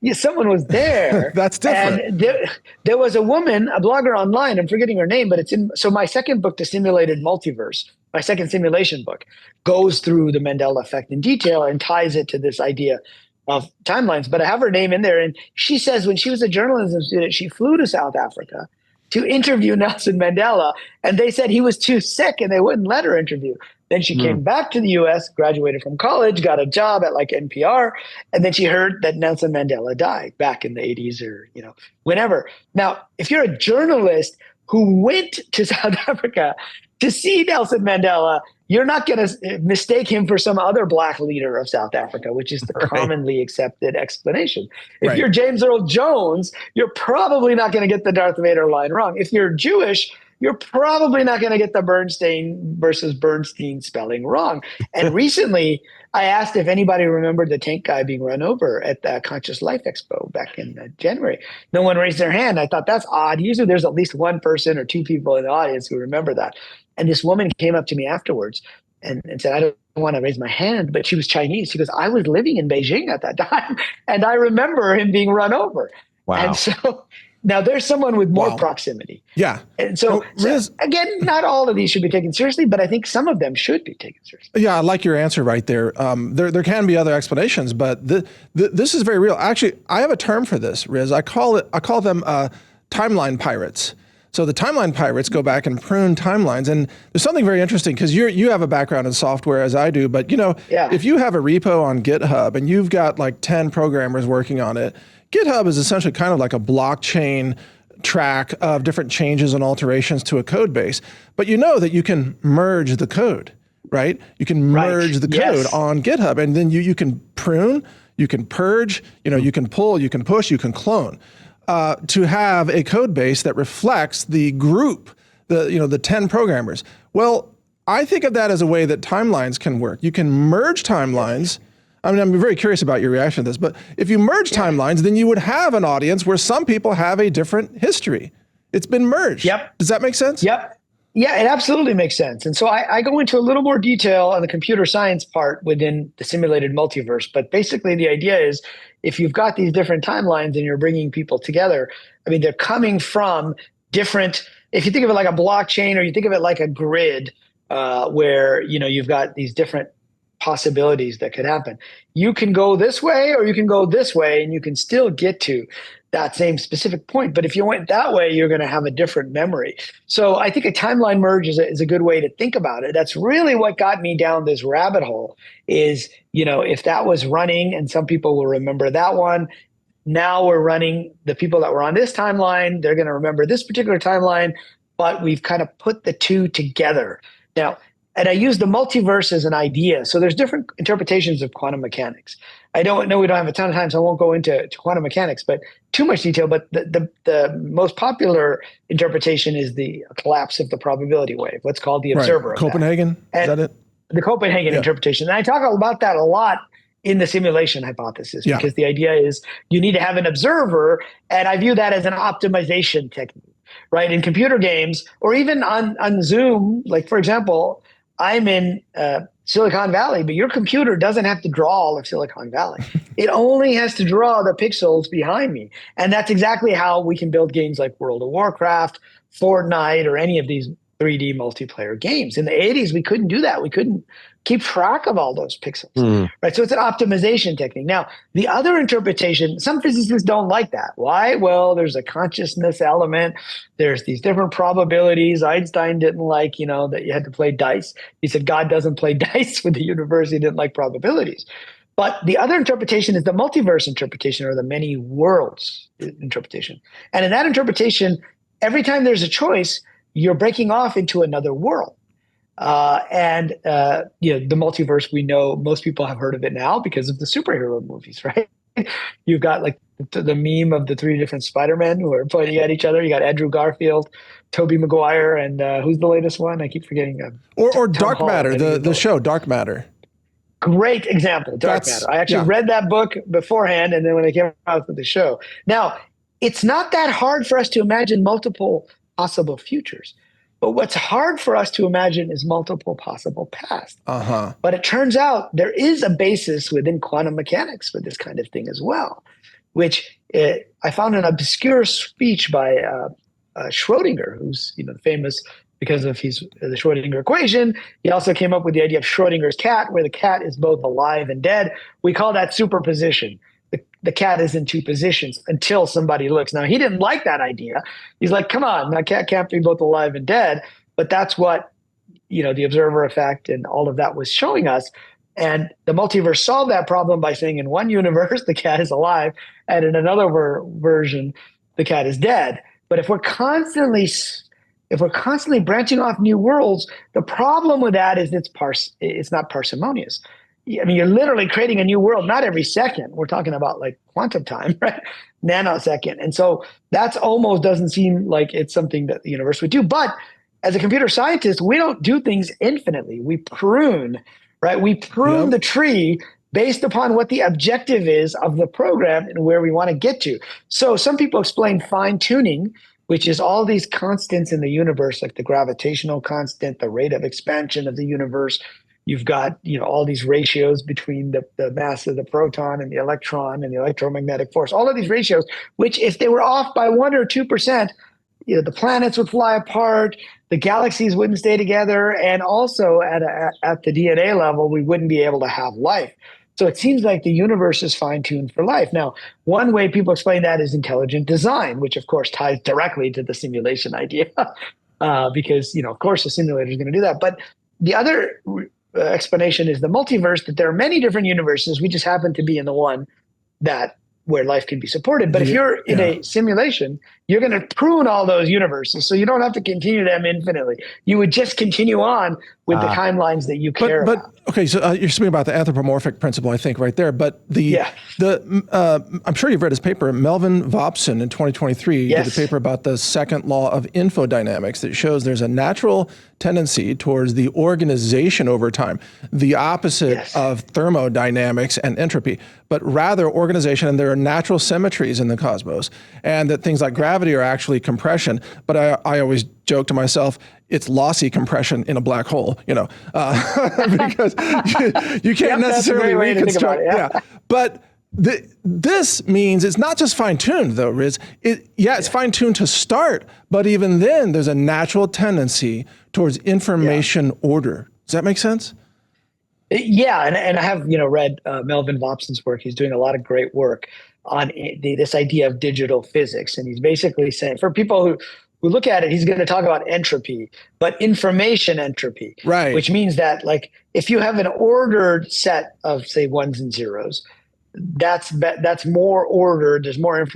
Yeah, someone was there. That's different. And there was a woman, a blogger online, I'm forgetting her name, but so my second book, The Simulated Multiverse, my second simulation book, goes through the Mandela effect in detail and ties it to this idea of timelines. But I have her name in there. And she says when she was a journalism student, she flew to South Africa to interview Nelson Mandela, and they said he was too sick and they wouldn't let her interview. Then she came back to the US, graduated from college, got a job at like NPR, and then she heard that Nelson Mandela died back in the 80s or, whenever. Now, if you're a journalist who went to South Africa to see Nelson Mandela, you're not going to mistake him for some other black leader of South Africa, which is the commonly accepted explanation. If you're James Earl Jones, you're probably not going to get the Darth Vader line wrong. If you're Jewish, you're probably not going to get the Bernstein versus Bernstein spelling wrong. And recently, I asked if anybody remembered the tank guy being run over at the Conscious Life Expo back in January. No one raised their hand. I thought, that's odd. Usually there's at least one person or two people in the audience who remember that. And this woman came up to me afterwards and said, I don't want to raise my hand, but she was Chinese. She goes, I was living in Beijing at that time, and I remember him being run over. Wow. And so now there's someone with more proximity. Yeah. And so, again, not all of these should be taken seriously, but I think some of them should be taken seriously. Yeah, I like your answer right there. There can be other explanations, but this is very real. Actually, I have a term for this, Riz. I call them timeline pirates. So the timeline pirates go back and prune timelines. And there's something very interesting because you have a background in software as I do. But, if you have a repo on GitHub and you've got like 10 programmers working on it, GitHub is essentially kind of like a blockchain track of different changes and alterations to a code base. But you know that you can merge the code, right? You can merge the code on GitHub. And then you can prune, you can purge, you can pull, you can push, you can clone. To have a code base that reflects the group, the 10 programmers. Well, I think of that as a way that timelines can work. You can merge timelines. I mean, I'm very curious about your reaction to this, but if you merge timelines, then you would have an audience where some people have a different history. It's been merged. Yep. Does that make sense? Yep. Yeah, it absolutely makes sense. And so I go into a little more detail on the computer science part within the simulated multiverse. But basically, the idea is if you've got these different timelines and you're bringing people together, I mean, they're coming from different, if you think of it like a blockchain or you think of it like a grid where, you've got these different possibilities that could happen. You can go this way or you can go this way and you can still get to that same specific point. But if you went that way, you're going to have a different memory. So I think a timeline merge is a good way to think about it. That's really what got me down this rabbit hole is, if that was running and some people will remember that one, now we're running the people that were on this timeline, they're going to remember this particular timeline, but we've kind of put the two together. Now, and I use the multiverse as an idea. So there's different interpretations of quantum mechanics. I don't know, we don't have a ton of time, so I won't go into quantum mechanics, but too much detail. But the most popular interpretation is the collapse of the probability wave, what's called the observer effect. Copenhagen, is that it? The Copenhagen interpretation. And I talk about that a lot in the simulation hypothesis, because the idea is you need to have an observer, and I view that as an optimization technique, right? In computer games, or even on Zoom, like for example, I'm in Silicon Valley, but your computer doesn't have to draw all of Silicon Valley. It only has to draw the pixels behind me. And that's exactly how we can build games like World of Warcraft, Fortnite, or any of these 3D multiplayer games. In the 80s, we couldn't do that. We couldn't keep track of all those pixels, right? So it's an optimization technique. Now, the other interpretation, some physicists don't like that. Why? Well, there's a consciousness element. There's these different probabilities. Einstein didn't like, that you had to play dice. He said God doesn't play dice with the universe. He didn't like probabilities. But the other interpretation is the multiverse interpretation, or the many worlds interpretation. And in that interpretation, every time there's a choice, you're breaking off into another world. The multiverse, we know most people have heard of it now because of the superhero movies, right? You've got like the meme of the three different Spider-Men who are pointing at each other. You got Andrew Garfield, Tobey Maguire, and who's the latest one? I keep forgetting. Or Dark Matter, the show Dark Matter. Great example, Dark Matter. I actually read that book beforehand, and then when I came out with the show. Now, it's not that hard for us to imagine multiple possible futures. But what's hard for us to imagine is multiple possible pasts. But it turns out there is a basis within quantum mechanics for this kind of thing as well, which I found an obscure speech by Schrodinger, who's famous because of the Schrodinger equation. He also came up with the idea of Schrodinger's cat, where the cat is both alive and dead. We call that superposition. The cat is in two positions until somebody looks. Now, he didn't like that idea. He's like, come on, my cat can't be both alive and dead. But that's what the observer effect and all of that was showing us. And the multiverse solved that problem by saying in one universe, the cat is alive, and in another version, the cat is dead. But if we're constantly branching off new worlds, the problem with that is it's not parsimonious. I mean, you're literally creating a new world, not every second. We're talking about like quantum time, right? Nanosecond. And so that's almost doesn't seem like it's something that the universe would do. But as a computer scientist, we don't do things infinitely. We prune, right? We prune the tree based upon what the objective is of the program and where we want to get to. So some people explain fine tuning, which is all these constants in the universe, like the gravitational constant, the rate of expansion of the universe. You've got, all these ratios between the mass of the proton and the electron and the electromagnetic force, all of these ratios, which if they were off by 1 or 2%, the planets would fly apart, the galaxies wouldn't stay together, and also at the DNA level, we wouldn't be able to have life. So it seems like the universe is fine-tuned for life. Now, one way people explain that is intelligent design, which of course ties directly to the simulation idea, because, of course, the simulator is going to do that. But the other explanation is the multiverse, that there are many different universes. We just happen to be in the one where life can be supported. But if you're in a simulation, you're going to prune all those universes. So you don't have to continue them infinitely. You would just continue on with the timelines that you care about. Okay, so you're speaking about the anthropomorphic principle, I think, right there. But I'm sure you've read his paper. Melvin Vopson in 2023 did a paper about the second law of infodynamics that shows there's a natural tendency towards the organization over time, the opposite of thermodynamics and entropy, but rather organization, and there are natural symmetries in the cosmos, and that things like gravity are actually compression. But I always joke to myself, it's lossy compression in a black hole, because you can't necessarily reconstruct. But this means it's not just fine-tuned, though, Riz. It's fine-tuned to start, but even then, there's a natural tendency towards information order. Does that make sense? Yeah, and I have read Melvin Vopson's work. He's doing a lot of great work on this idea of digital physics, and he's basically saying, for people who look at it, he's going to talk about entropy, but information entropy, right? Which means that, like, if you have an ordered set of, say, ones and zeros, that's more ordered. There's more,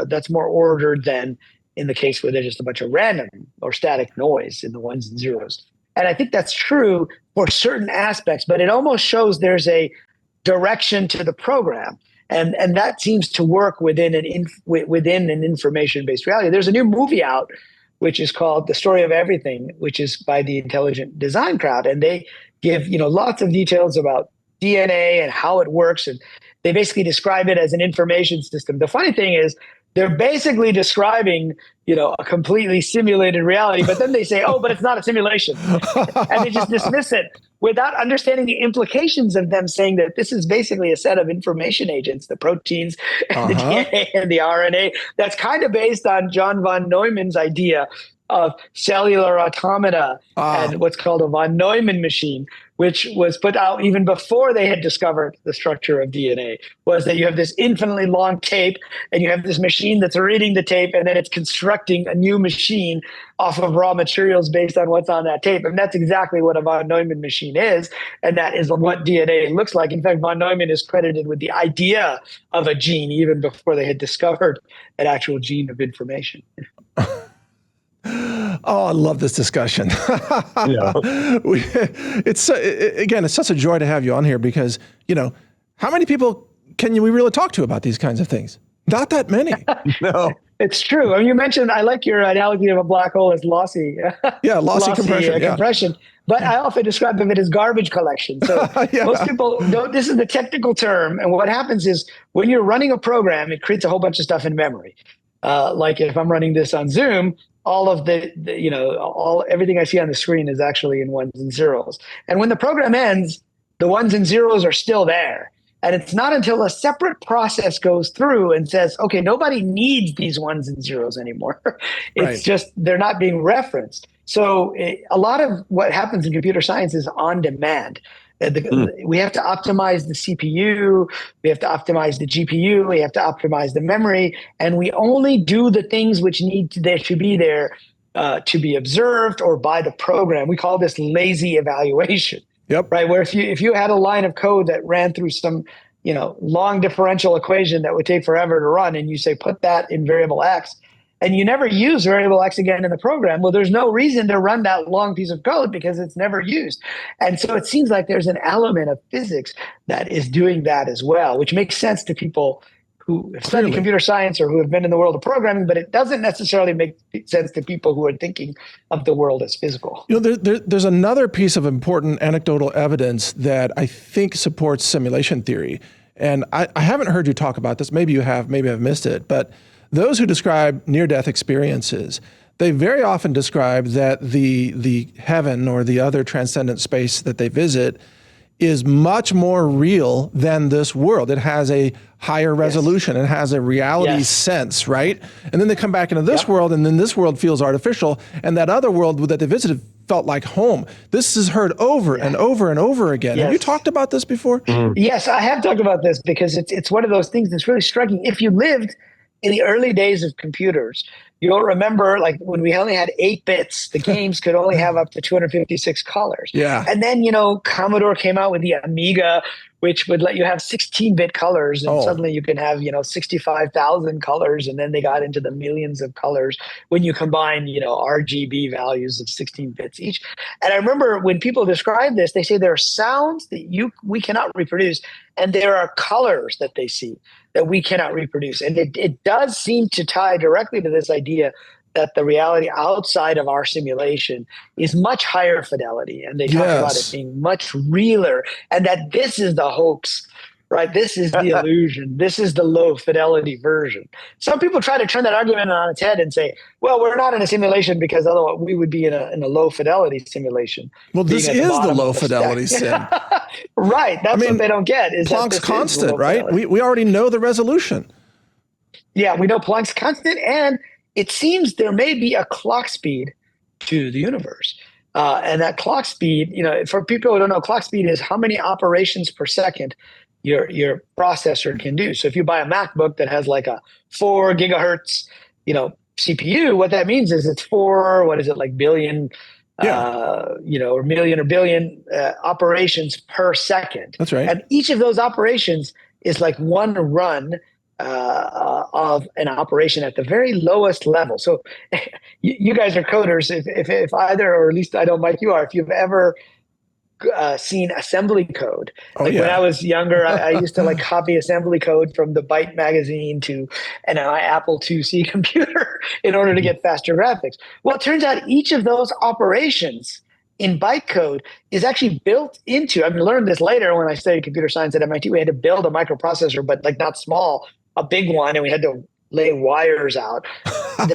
that's more ordered than in the case where there's just a bunch of random or static noise in the ones and zeros. And I think that's true for certain aspects, but it almost shows there's a direction to the program. And that seems to work within an information-based reality. There's a new movie out, which is called The Story of Everything, which is by the Intelligent Design crowd. And they give, lots of details about DNA and how it works. And they basically describe it as an information system. The funny thing is, they're basically describing, a completely simulated reality, but then they say, oh, but it's not a simulation. And they just dismiss it without understanding the implications of them saying that this is basically a set of information agents, the proteins, and the DNA and the RNA, that's kind of based on John von Neumann's idea of cellular automata and what's called a von Neumann machine, which was put out even before they had discovered the structure of DNA, was that you have this infinitely long tape and you have this machine that's reading the tape, and then it's constructing a new machine off of raw materials based on what's on that tape. And that's exactly what a von Neumann machine is. And that is what DNA looks like. In fact, von Neumann is credited with the idea of a gene even before they had discovered an actual gene of information. Oh, I love this discussion. It's such a joy to have you on here because, how many people can we really talk to about these kinds of things? Not that many. No. It's true. I mean, you mentioned, I like your analogy of a black hole as lossy. Lossy compression. Compression. But I often describe it as garbage collection. So most people don't, this is the technical term. And what happens is when you're running a program, it creates a whole bunch of stuff in memory. Like if I'm running this on Zoom, all of everything I see on the screen is actually in ones and zeros. And when the program ends, the ones and zeros are still there. And it's not until a separate process goes through and says, okay, nobody needs these ones and zeros anymore. It's just, they're not being referenced. So a lot of what happens in computer science is on demand. We have to optimize the CPU, we have to optimize the GPU, we have to optimize the memory, and we only do the things which they should be there to be observed or by the program. We call this lazy evaluation. Yep. Right. Where if you had a line of code that ran through some, long differential equation that would take forever to run, and you say, put that in variable X, and you never use variable X again in the program, well, there's no reason to run that long piece of code because it's never used. And so it seems like there's an element of physics that is doing that as well, which makes sense to people who have studied computer science or who have been in the world of programming, but it doesn't necessarily make sense to people who are thinking of the world as physical. There's another piece of important anecdotal evidence that I think supports simulation theory. And I haven't heard you talk about this. Maybe you have, maybe I've missed it. But those who describe near-death experiences, they very often describe that the heaven or the other transcendent space that they visit is much more real than this world. It has a higher resolution. It has a reality sense, right? And then they come back into this world, and then this world feels artificial, and that other world that they visited felt like home. This is heard over and over and over again. Have you talked about this before? Yes, I have talked about this because it's one of those things that's really striking. If you lived in the early days of computers, you'll remember like when we only had 8 bits, the games could only have up to 256 colors. Yeah. And then, Commodore came out with the Amiga, which would let you have 16-bit colors. And suddenly you can have, 65,000 colors. And then they got into the millions of colors when you combine, RGB values of 16 bits each. And I remember when people describe this, they say there are sounds that we cannot reproduce. And there are colors that they see that we cannot reproduce. And it does seem to tie directly to this idea that the reality outside of our simulation is much higher fidelity. And they talk about it being much realer, and that this is the hoax, right? This is the illusion. This is the low fidelity version. Some people try to turn that argument on its head and say, well, we're not in a simulation because otherwise we would be in a low fidelity simulation. Well, this is the low fidelity sim. Right. That's what they don't get. Is Planck's constant, right? We already know the resolution. Yeah, we know Planck's constant, and it seems there may be a clock speed to the universe. And that clock speed, for people who don't know, clock speed is how many operations per second your processor can do. So if you buy a MacBook that has like a 4 gigahertz, CPU, what that means is it's 4, billion, or million or billion operations per second. That's right. And each of those operations is like one run of an operation at the very lowest level. So you guys are coders. If either, or at least I know, Mike, you are, if you've ever seen assembly code. When I was younger, I used to copy assembly code from the Byte magazine to an Apple IIc computer in order to get faster graphics. Well, it turns out each of those operations in bytecode is actually built into, I learned this later when I studied computer science at MIT. We had to build a microprocessor, but not small, a big one, and we had to lay wires out.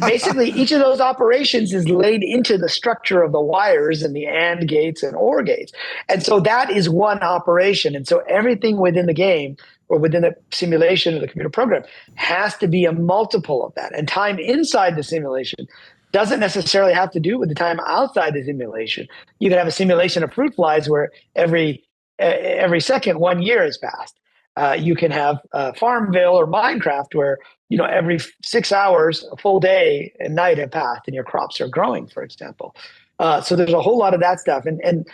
Basically, each of those operations is laid into the structure of the wires and the AND gates and OR gates. And so that is one operation. And so everything within the game or within the simulation of the computer program has to be a multiple of that. And time inside the simulation doesn't necessarily have to do with the time outside the simulation. You can have a simulation of fruit flies where every second 1 year has passed. You can have Farmville or Minecraft where every 6 hours, a full day and night have passed and your crops are growing, for example. So there's a whole lot of that stuff. And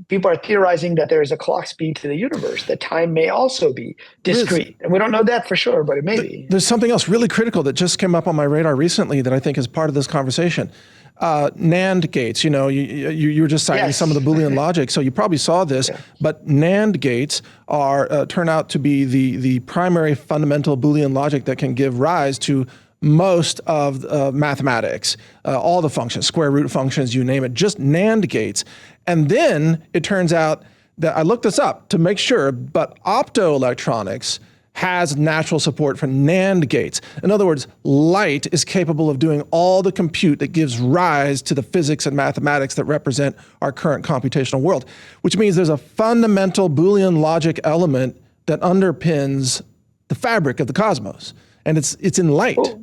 people are theorizing that there is a clock speed to the universe, that time may also be discrete. And we don't know that for sure, but it may be. There's something else really critical that just came up on my radar recently that I think is part of this conversation. NAND gates, you were just citing some of the Boolean logic, so you probably saw this, but NAND gates turn out to be the primary fundamental Boolean logic that can give rise to most of mathematics, all the functions, square root functions, you name it, just NAND gates. And then it turns out that I looked this up to make sure, but Optoelectronics has natural support for NAND gates. In other words, light is capable of doing all the compute that gives rise to the physics and mathematics that represent our current computational world, which means there's a fundamental Boolean logic element that underpins the fabric of the cosmos, and it's in light. Oh.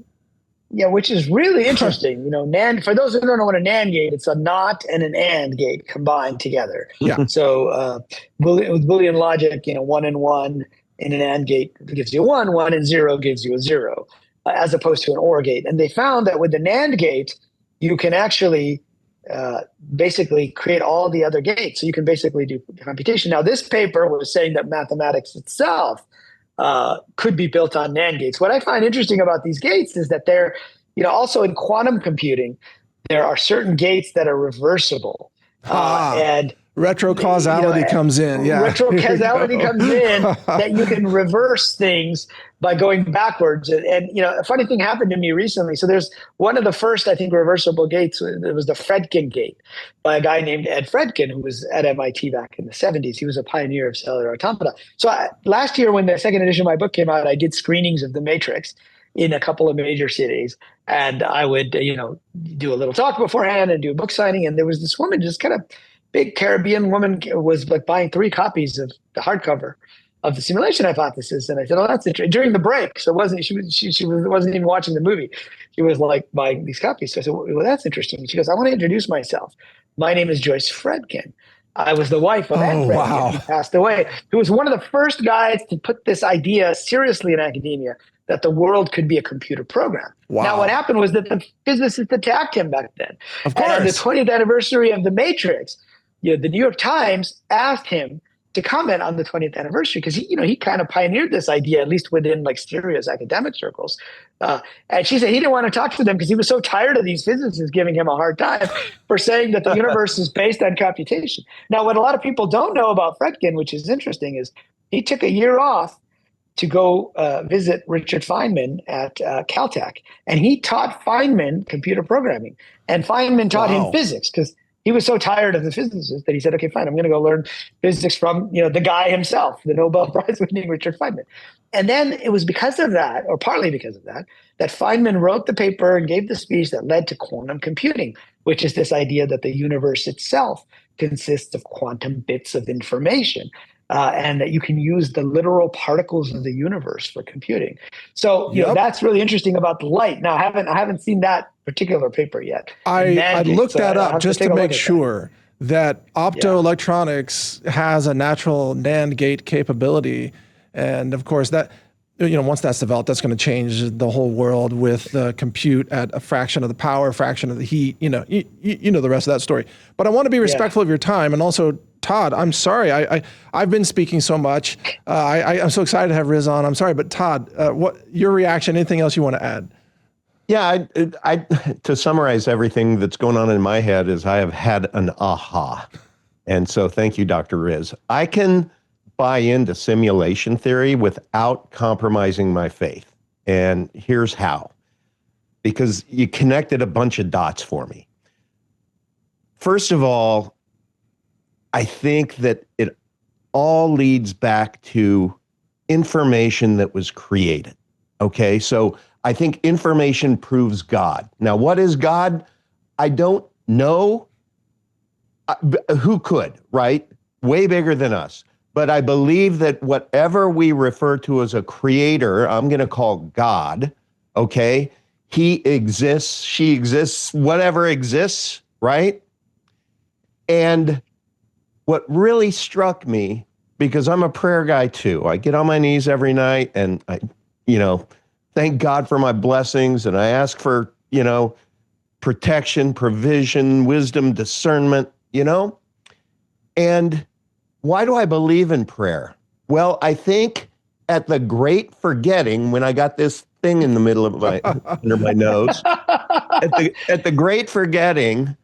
Yeah, which is really interesting. NAND, for those who don't know what a NAND gate, it's a NOT and an AND gate combined together. Yeah. So with Boolean logic, 1 and 1 in an AND gate gives you 1, 1 and 0 gives you a 0, as opposed to an OR gate. And they found that with the NAND gate, you can actually basically create all the other gates. So you can basically do computation. Now, this paper was saying that mathematics itself could be built on NAND gates. What I find interesting about these gates is that they're, also in quantum computing, there are certain gates that are reversible. And retrocausality comes in. Yeah. Retrocausality comes in that you can reverse things by going backwards. And a funny thing happened to me recently. So there's one of the first, I think, reversible gates. It was the Fredkin gate by a guy named Ed Fredkin, who was at MIT back in the 70s. He was a pioneer of cellular automata. So last year, when the second edition of my book came out, I did screenings of the Matrix in a couple of major cities. And I would, do a little talk beforehand and do a book signing. And there was this woman, just kind of big Caribbean woman, was like buying 3 copies of the hardcover of the simulation hypothesis. And I said, "Oh, that's interesting." During the break. So she wasn't even watching the movie. She was like buying these copies. So I said, "Well, that's interesting." She goes, "I want to introduce myself. My name is Joyce Fredkin. I was the wife of Ed Fredkin, wow. who passed away, who was one of the first guys to put this idea seriously in academia, that the world could be a computer program." Wow. Now, what happened was that the physicists attacked him back then. Of course. And on the 20th anniversary of The Matrix, the New York Times asked him to comment on the 20th anniversary, because he kind of pioneered this idea, at least within like serious academic circles. And she said he didn't want to talk to them because he was so tired of these physicists giving him a hard time for saying that the universe is based on computation. Now, what a lot of people don't know about Fredkin, which is interesting, is he took a year off to go visit Richard Feynman at Caltech, and he taught Feynman computer programming, and Feynman taught him physics, because he was so tired of the physicists that he said, "Okay, fine, I'm going to go learn physics from the guy himself, the Nobel Prize winning Richard Feynman." And then it was because of that, or partly because of that, that Feynman wrote the paper and gave the speech that led to quantum computing, which is this idea that the universe itself consists of quantum bits of information. And that you can use the literal particles of the universe for computing. So that's really interesting about the light. Now, I haven't seen that particular paper yet. I looked that up just to make sure that Optoelectronics has a natural NAND gate capability, and of course that once that's developed, that's going to change the whole world with compute at a fraction of the power, fraction of the heat. You know the rest of that story. But I want to be respectful of your time, and also, Todd, I'm sorry. I've been speaking so much. I'm so excited to have Riz on. I'm sorry, but Todd, what your reaction? Anything else you want to add? Yeah, I to summarize everything that's going on in my head is I have had an aha, and so thank you, Dr. Riz. I can buy into simulation theory without compromising my faith, and here's how. Because you connected a bunch of dots for me. First of all, I think that it all leads back to information that was created. Okay, so I think information proves God. Now, what is God? I don't know. Who could, right? Way bigger than us. But I believe that whatever we refer to as a creator, I'm going to call God, okay? He exists, she exists, whatever exists, right? And what really struck me, because I'm a prayer guy too, I get on my knees every night and I, thank God for my blessings, and I ask for, protection, provision, wisdom, discernment, And why do I believe in prayer? Well, I think at the great forgetting, when I got this thing in the middle of my under my nose, at the great forgetting,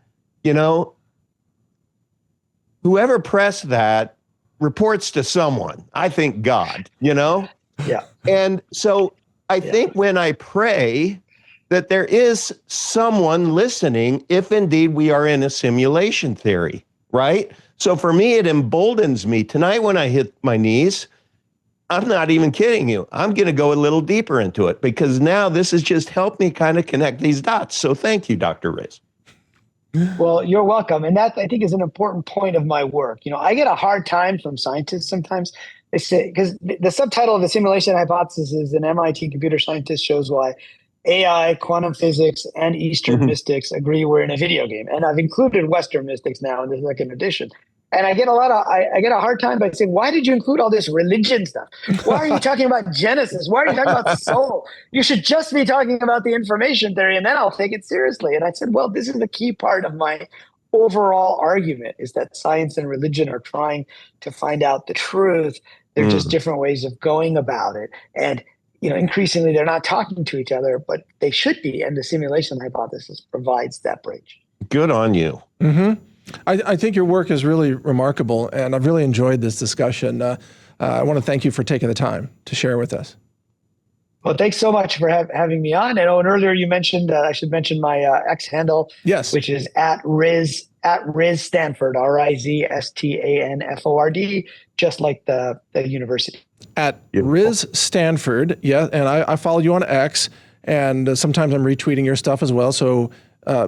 whoever pressed that reports to someone. I think God, Yeah. And so I think when I pray that there is someone listening, if indeed we are in a simulation theory, right? So for me, it emboldens me. Tonight when I hit my knees, I'm not even kidding you. I'm going to go a little deeper into it, because now this has just helped me kind of connect these dots. So thank you, Dr. Riz. Well, you're welcome. And that, I think, is an important point of my work. I get a hard time from scientists sometimes. They say, because the subtitle of the simulation hypothesis is an MIT computer scientist shows why AI, quantum physics, and Eastern mystics agree we're in a video game. And I've included Western mystics now in the second edition. And I get I get a hard time by saying, why did you include all this religion stuff? Why are you talking about Genesis? Why are you talking about soul? You should just be talking about the information theory, and then I'll take it seriously. And I said, well, this is the key part of my overall argument, is that science and religion are trying to find out the truth. They're just different ways of going about it. And increasingly they're not talking to each other, but they should be. And the simulation hypothesis provides that bridge. Good on you. Mm-hmm. I think your work is really remarkable, and I've really enjoyed this discussion. I want to thank you for taking the time to share with us. Well, thanks so much for having me on. And earlier you mentioned, I should mention my X handle, yes, which is at Riz Stanford, RIZSTANFORD, just like the university. At Riz Stanford, yeah, and I follow you on X, and sometimes I'm retweeting your stuff as well, so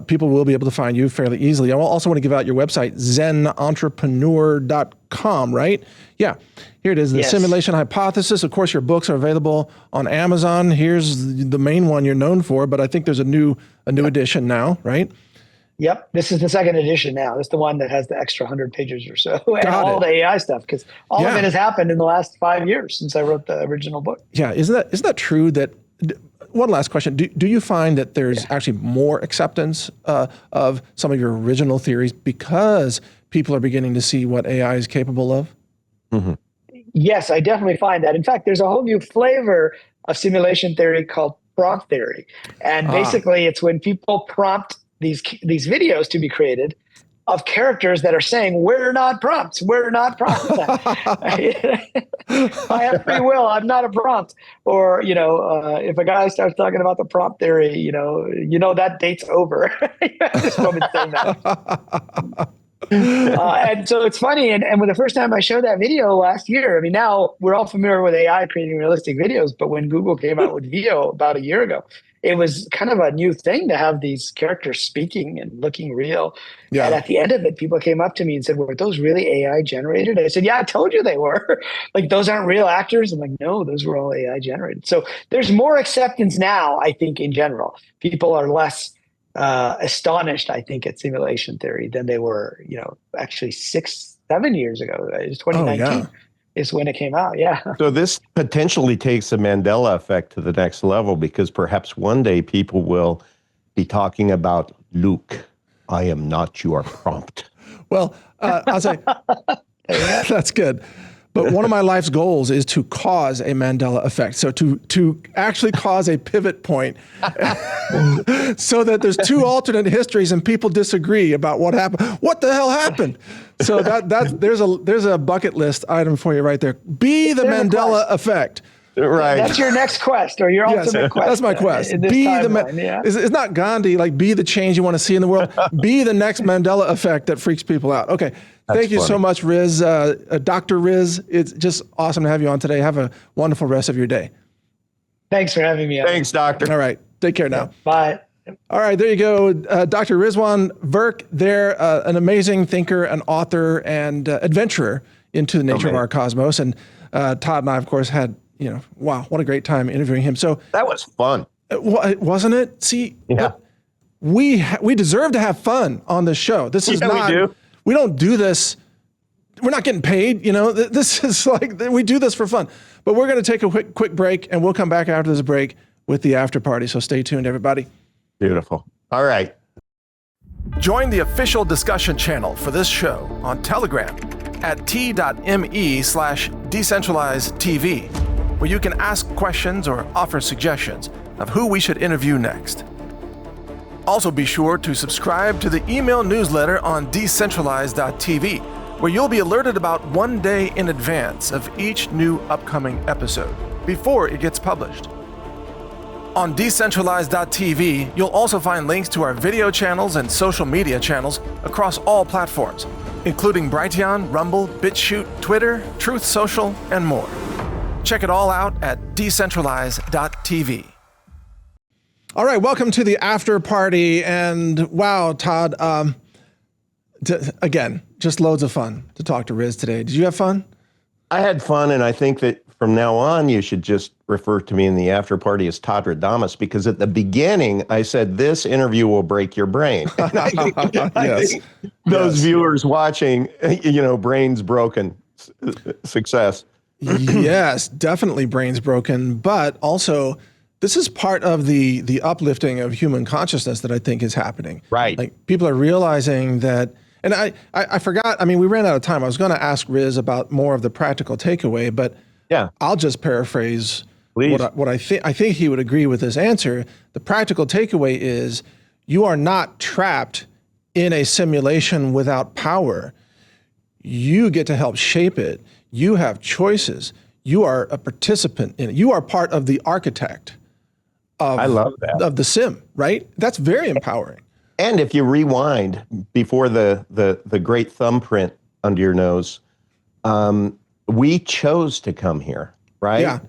people will be able to find you fairly easily. I also want to give out your website, zenentrepreneur.com, right? Yeah, here it is, The Simulation Hypothesis. Of course, your books are available on Amazon. Here's the main one you're known for, but I think there's a new edition now, right? Yep, this is the second edition now. This is the one that has the extra 100 pages or so, and all the AI stuff, because all of it has happened in the last 5 years since I wrote the original book. Yeah, isn't that true? That one last question: Do you find that there's actually more acceptance of some of your original theories because people are beginning to see what AI is capable of? Mm-hmm. Yes, I definitely find that. In fact, there's a whole new flavor of simulation theory called prompt theory, and basically, it's when people prompt these videos to be created of characters that are saying, we're not prompts. I have free will. I'm not a prompt. Or, if a guy starts talking about the prompt theory, that date's over. This woman saying that. And so it's funny. And when the first time I showed that video last year, I mean, now we're all familiar with AI creating realistic videos, but when Google came out with Veo about a year ago, it was kind of a new thing to have these characters speaking and looking real. Yeah. And at the end of it, people came up to me and said, were those really AI generated? I said, yeah, I told you they were. Like, those aren't real actors? I'm like, no, those were all AI generated. So there's more acceptance now, I think, in general. People are less astonished, I think, at simulation theory than they were, actually 6-7 years ago. It was 2019. Is when it came out, yeah. So this potentially takes the Mandela effect to the next level, because perhaps one day people will be talking about, Luke, I am not your prompt. Well, I'll say, that's good. But one of my life's goals is to cause a Mandela effect. So to actually cause a pivot point so that there's two alternate histories and people disagree about what happened. What the hell happened? So there's a bucket list item for you right there. Be the Mandela effect. Right. That's your next quest, or your ultimate quest. That's my quest. Be it's not Gandhi, like be the change you want to see in the world. Be the next Mandela effect that freaks people out. Okay. Thank you so much, Riz. Dr. Riz, it's just awesome to have you on today. Have a wonderful rest of your day. Thanks for having me on. Thanks, Doctor. All right. Take care now. Bye. All right, there you go. Dr. Rizwan Virk, there, an amazing thinker, an author, and adventurer into the nature of our cosmos. And Todd and I, of course, had, wow, what a great time interviewing him. So that was fun. Wasn't it? See, we deserve to have fun on this show. This is not... We don't do this. We're not getting paid. This is like, we do this for fun. But we're going to take a quick break, and we'll come back after this break with the after party. So stay tuned, everybody. Beautiful. All right. Join the official discussion channel for this show on Telegram at t.me/decentralizedtv, where you can ask questions or offer suggestions of who we should interview next. Also be sure to subscribe to the email newsletter on decentralized.tv, where you'll be alerted about 1 day in advance of each new upcoming episode, before it gets published. On decentralized.tv, you'll also find links to our video channels and social media channels across all platforms, including Brighteon, Rumble, BitChute, Twitter, Truth Social, and more. Check it all out at decentralized.tv. All right, welcome to the after party, and wow, Todd, again, just loads of fun to talk to Riz today. Did you have fun? I had fun, and I think that from now on, you should just refer to me in the after party as Todd Radamas, because at the beginning I said this interview will break your brain. And I think those viewers watching, brains broken. Success. Yes, definitely brains broken, but also this is part of the uplifting of human consciousness that I think is happening. Right. Like people are realizing that, and I forgot, I mean, we ran out of time. I was going to ask Riz about more of the practical takeaway, but yeah, I'll just paraphrase please. what I think. I think he would agree with this answer. The practical takeaway is you are not trapped in a simulation without power. You get to help shape it. You have choices. You are a participant in it. You are part of the architect I love that. of the sim, right? That's very empowering. And if you rewind before the great thumbprint under your nose, we chose to come here, right? Yeah.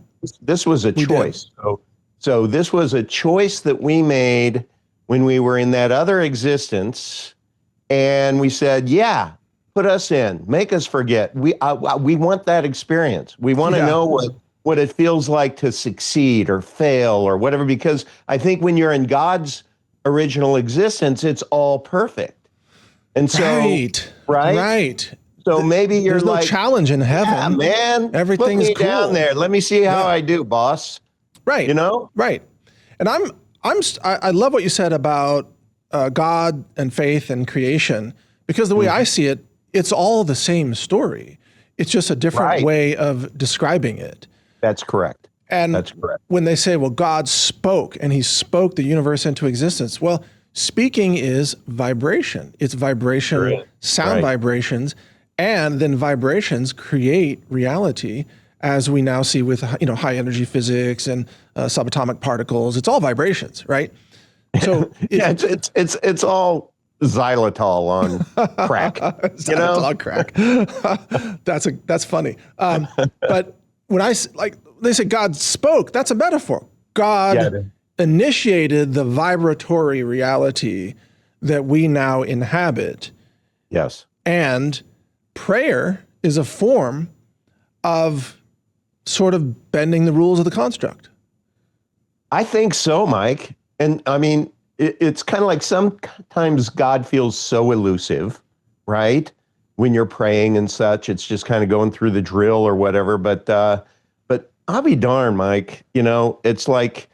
This was a choice. So this was a choice that we made when we were in that other existence, and we said, yeah, put us in, make us forget. We want that experience. We want to know what it feels like to succeed or fail or whatever, because I think when you're in God's original existence, it's all perfect. And so, right. So maybe you're There's no challenge in heaven. Yeah, man, everything's put me cool down there. Let me see how I do, boss. Right. Right. And I love what you said about God and faith and creation, because the way I see it, it's all the same story. It's just a different way of describing it. That's correct. And that's correct. When they say, well, God spoke and he spoke the universe into existence. Well, speaking is vibration. It's vibration, sound vibrations, and then vibrations create reality, as we now see with high energy physics and subatomic particles. It's all vibrations, right? So it's all xylitol on crack. Xylitol on crack. That's funny. But when they say God spoke, that's a metaphor. God initiated the vibratory reality that we now inhabit. Yes. And prayer is a form of sort of bending the rules of the construct. I think so, Mike. And I mean, it's kind of like sometimes God feels so elusive, right? When you're praying and such, it's just kind of going through the drill or whatever. But I'll be darned, Mike. It's like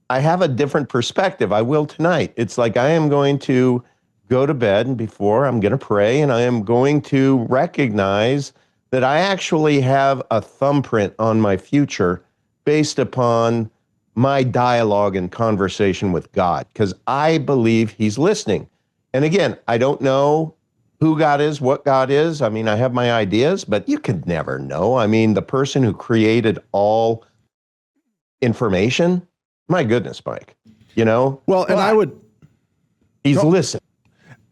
I have a different perspective. I will tonight. It's like I am going to go to bed, and before I'm going to pray, and I am going to recognize that I actually have a thumbprint on my future based upon my dialogue and conversation with God, because I believe he's listening. And again, I don't know who God is, what God is. I mean, I have my ideas, but you could never know. I mean, the person who created all information, my goodness, Mike, Well, and I would... He's listening.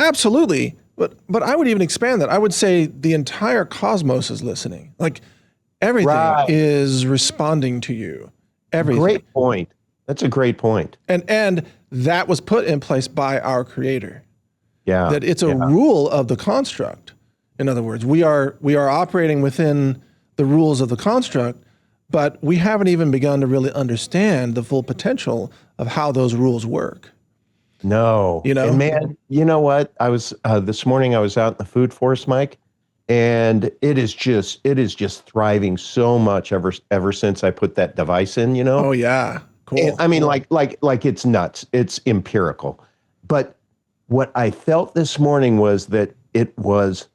Absolutely. But I would even expand that. I would say the entire cosmos is listening. Like everything is responding to you. Everything. Great point. That's a great point. And that was put in place by our creator. Yeah. That it's a rule of the construct. In other words, we are operating within the rules of the construct, but we haven't even begun to really understand the full potential of how those rules work. No. And man, you know what? I was this morning I was out in the food forest, Mike, and it is just thriving so much ever since I put that device in, Oh yeah. Cool. And, I mean, like it's nuts. It's empirical. But what I felt this morning was that it was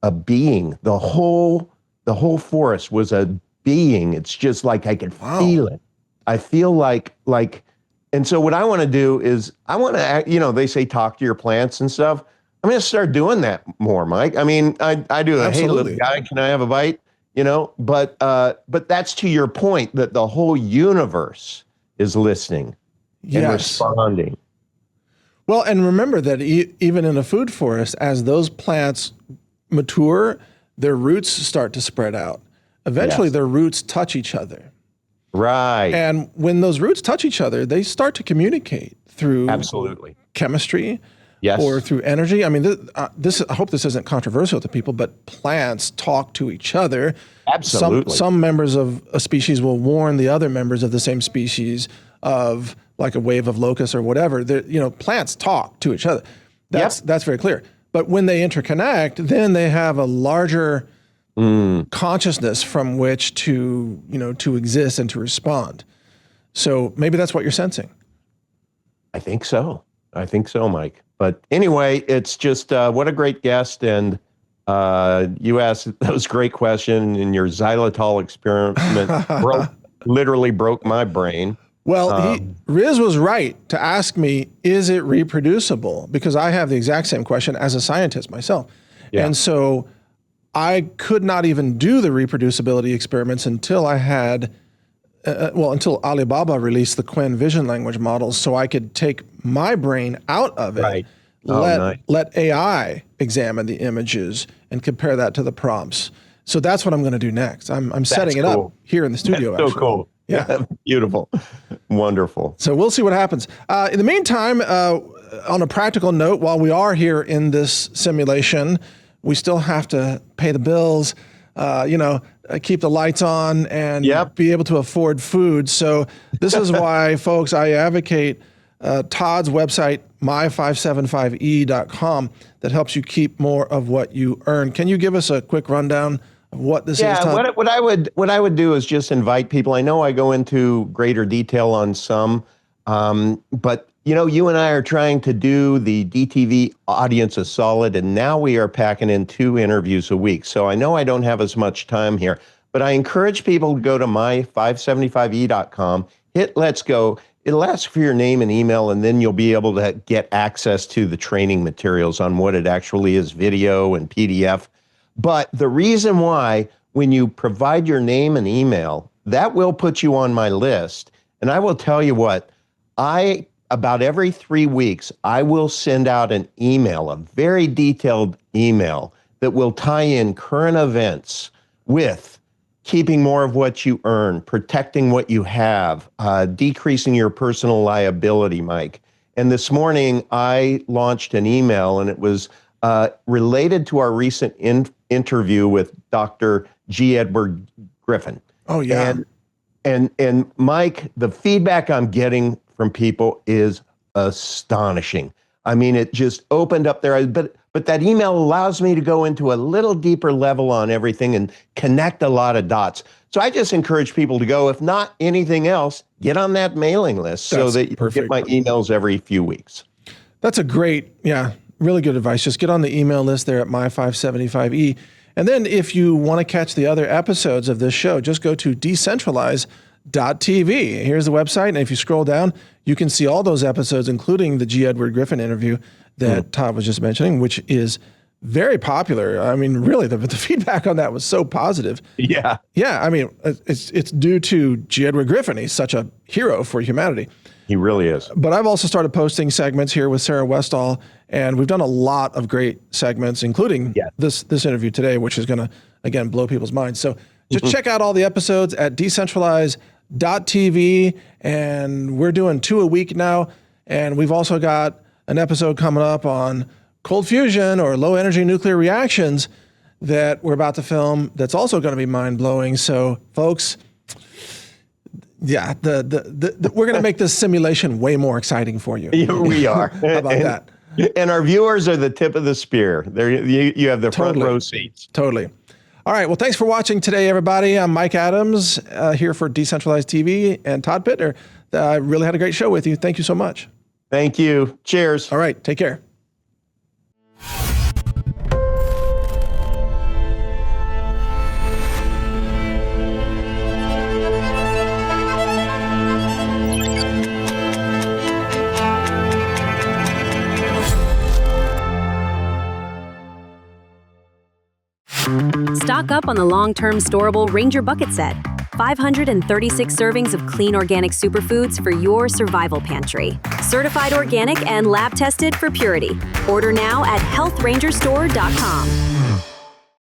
a being. The whole forest was a being. It's just like I could feel it. I feel like and so what I want to do is I want to, they say talk to your plants and stuff. I'm going to start doing that more, Mike. I mean, I do a, hey, little guy, can I have a bite? But that's to your point that the whole universe is listening and responding. Well, and remember that even in a food forest, as those plants mature, their roots start to spread out. Eventually, their roots touch each other. Right. And when those roots touch each other, they start to communicate through chemistry, Yes. or through energy. I mean, I hope this isn't controversial to people, but plants talk to each other. Absolutely. Some members of a species will warn the other members of the same species of like a wave of locusts or whatever. Plants talk to each other. That's very clear. But when they interconnect, then they have a larger consciousness from which to exist and to respond. So maybe that's what you're sensing. I think so, Mike. But anyway, it's just what a great guest. And you asked those great questions, and your xylitol experiment literally broke my brain. Well, Riz was right to ask me, is it reproducible? Because I have the exact same question as a scientist myself. Yeah. And so I could not even do the reproducibility experiments until I had until Alibaba released the Quen vision language models, so I could take my brain out of it, right. let AI examine the images and compare that to the prompts. So that's what I'm going to do next. I'm setting it up here in the studio. That's so cool. Yeah. Beautiful. Wonderful. So we'll see what happens. In the meantime, on a practical note, while we are here in this simulation, we still have to pay the bills, keep the lights on and be able to afford food. So this is why, folks, I advocate Todd's website, my575e.com, that helps you keep more of what you earn. Can you give us a quick rundown of what this is, Todd? What I would do is just invite people. I know I go into greater detail on some, but you and I are trying to do the DTV audience a solid, and now we are packing in 2 interviews a week. So I know I don't have as much time here, but I encourage people to go to my575e.com, hit Let's Go. It'll ask for your name and email, and then you'll be able to get access to the training materials on what it actually is, video and PDF. But the reason why, when you provide your name and email, that will put you on my list. And I will tell you what, about every 3 weeks, I will send out an email, a very detailed email that will tie in current events with keeping more of what you earn, protecting what you have, decreasing your personal liability, Mike. And this morning, I launched an email, and it was related to our recent interview with Dr. G. Edward Griffin. Oh, yeah. And Mike, the feedback I'm getting from people is astonishing. I mean, it just opened up their eyes. But that email allows me to go into a little deeper level on everything and connect a lot of dots. So I just encourage people to go, if not anything else, get on that mailing list so that you get my emails every few weeks. That's a great, really good advice. Just get on the email list there at My575E. And then if you want to catch the other episodes of this show, just go to decentralize.tv. Here's the website. And if you scroll down, you can see all those episodes, including the G. Edward Griffin interview that Todd was just mentioning, which is very popular. I mean, really, the feedback on that was so positive. Yeah. Yeah. I mean, it's due to G. Edward Griffin. He's such a hero for humanity. He really is. But I've also started posting segments here with Sarah Westall, and we've done a lot of great segments, including this interview today, which is going to, again, blow people's minds. So just check out all the episodes at decentralize.tv, and we're doing 2 a week now. And we've also got an episode coming up on cold fusion or low energy nuclear reactions that we're about to film that's also going to be mind-blowing. So, folks, we're going to make this simulation way more exciting for you. We are. How about that? And our viewers are the tip of the spear. You have the front row seats. Totally. All right. Well, thanks for watching today, everybody. I'm Mike Adams here for Decentralized TV, and Todd Pittner. I really had a great show with you. Thank you so much. Thank you. Cheers. All right. Take care. Stock up on the long-term storable Ranger Bucket Set. 536 servings of clean organic superfoods for your survival pantry. Certified organic and lab tested for purity. Order now at healthrangerstore.com.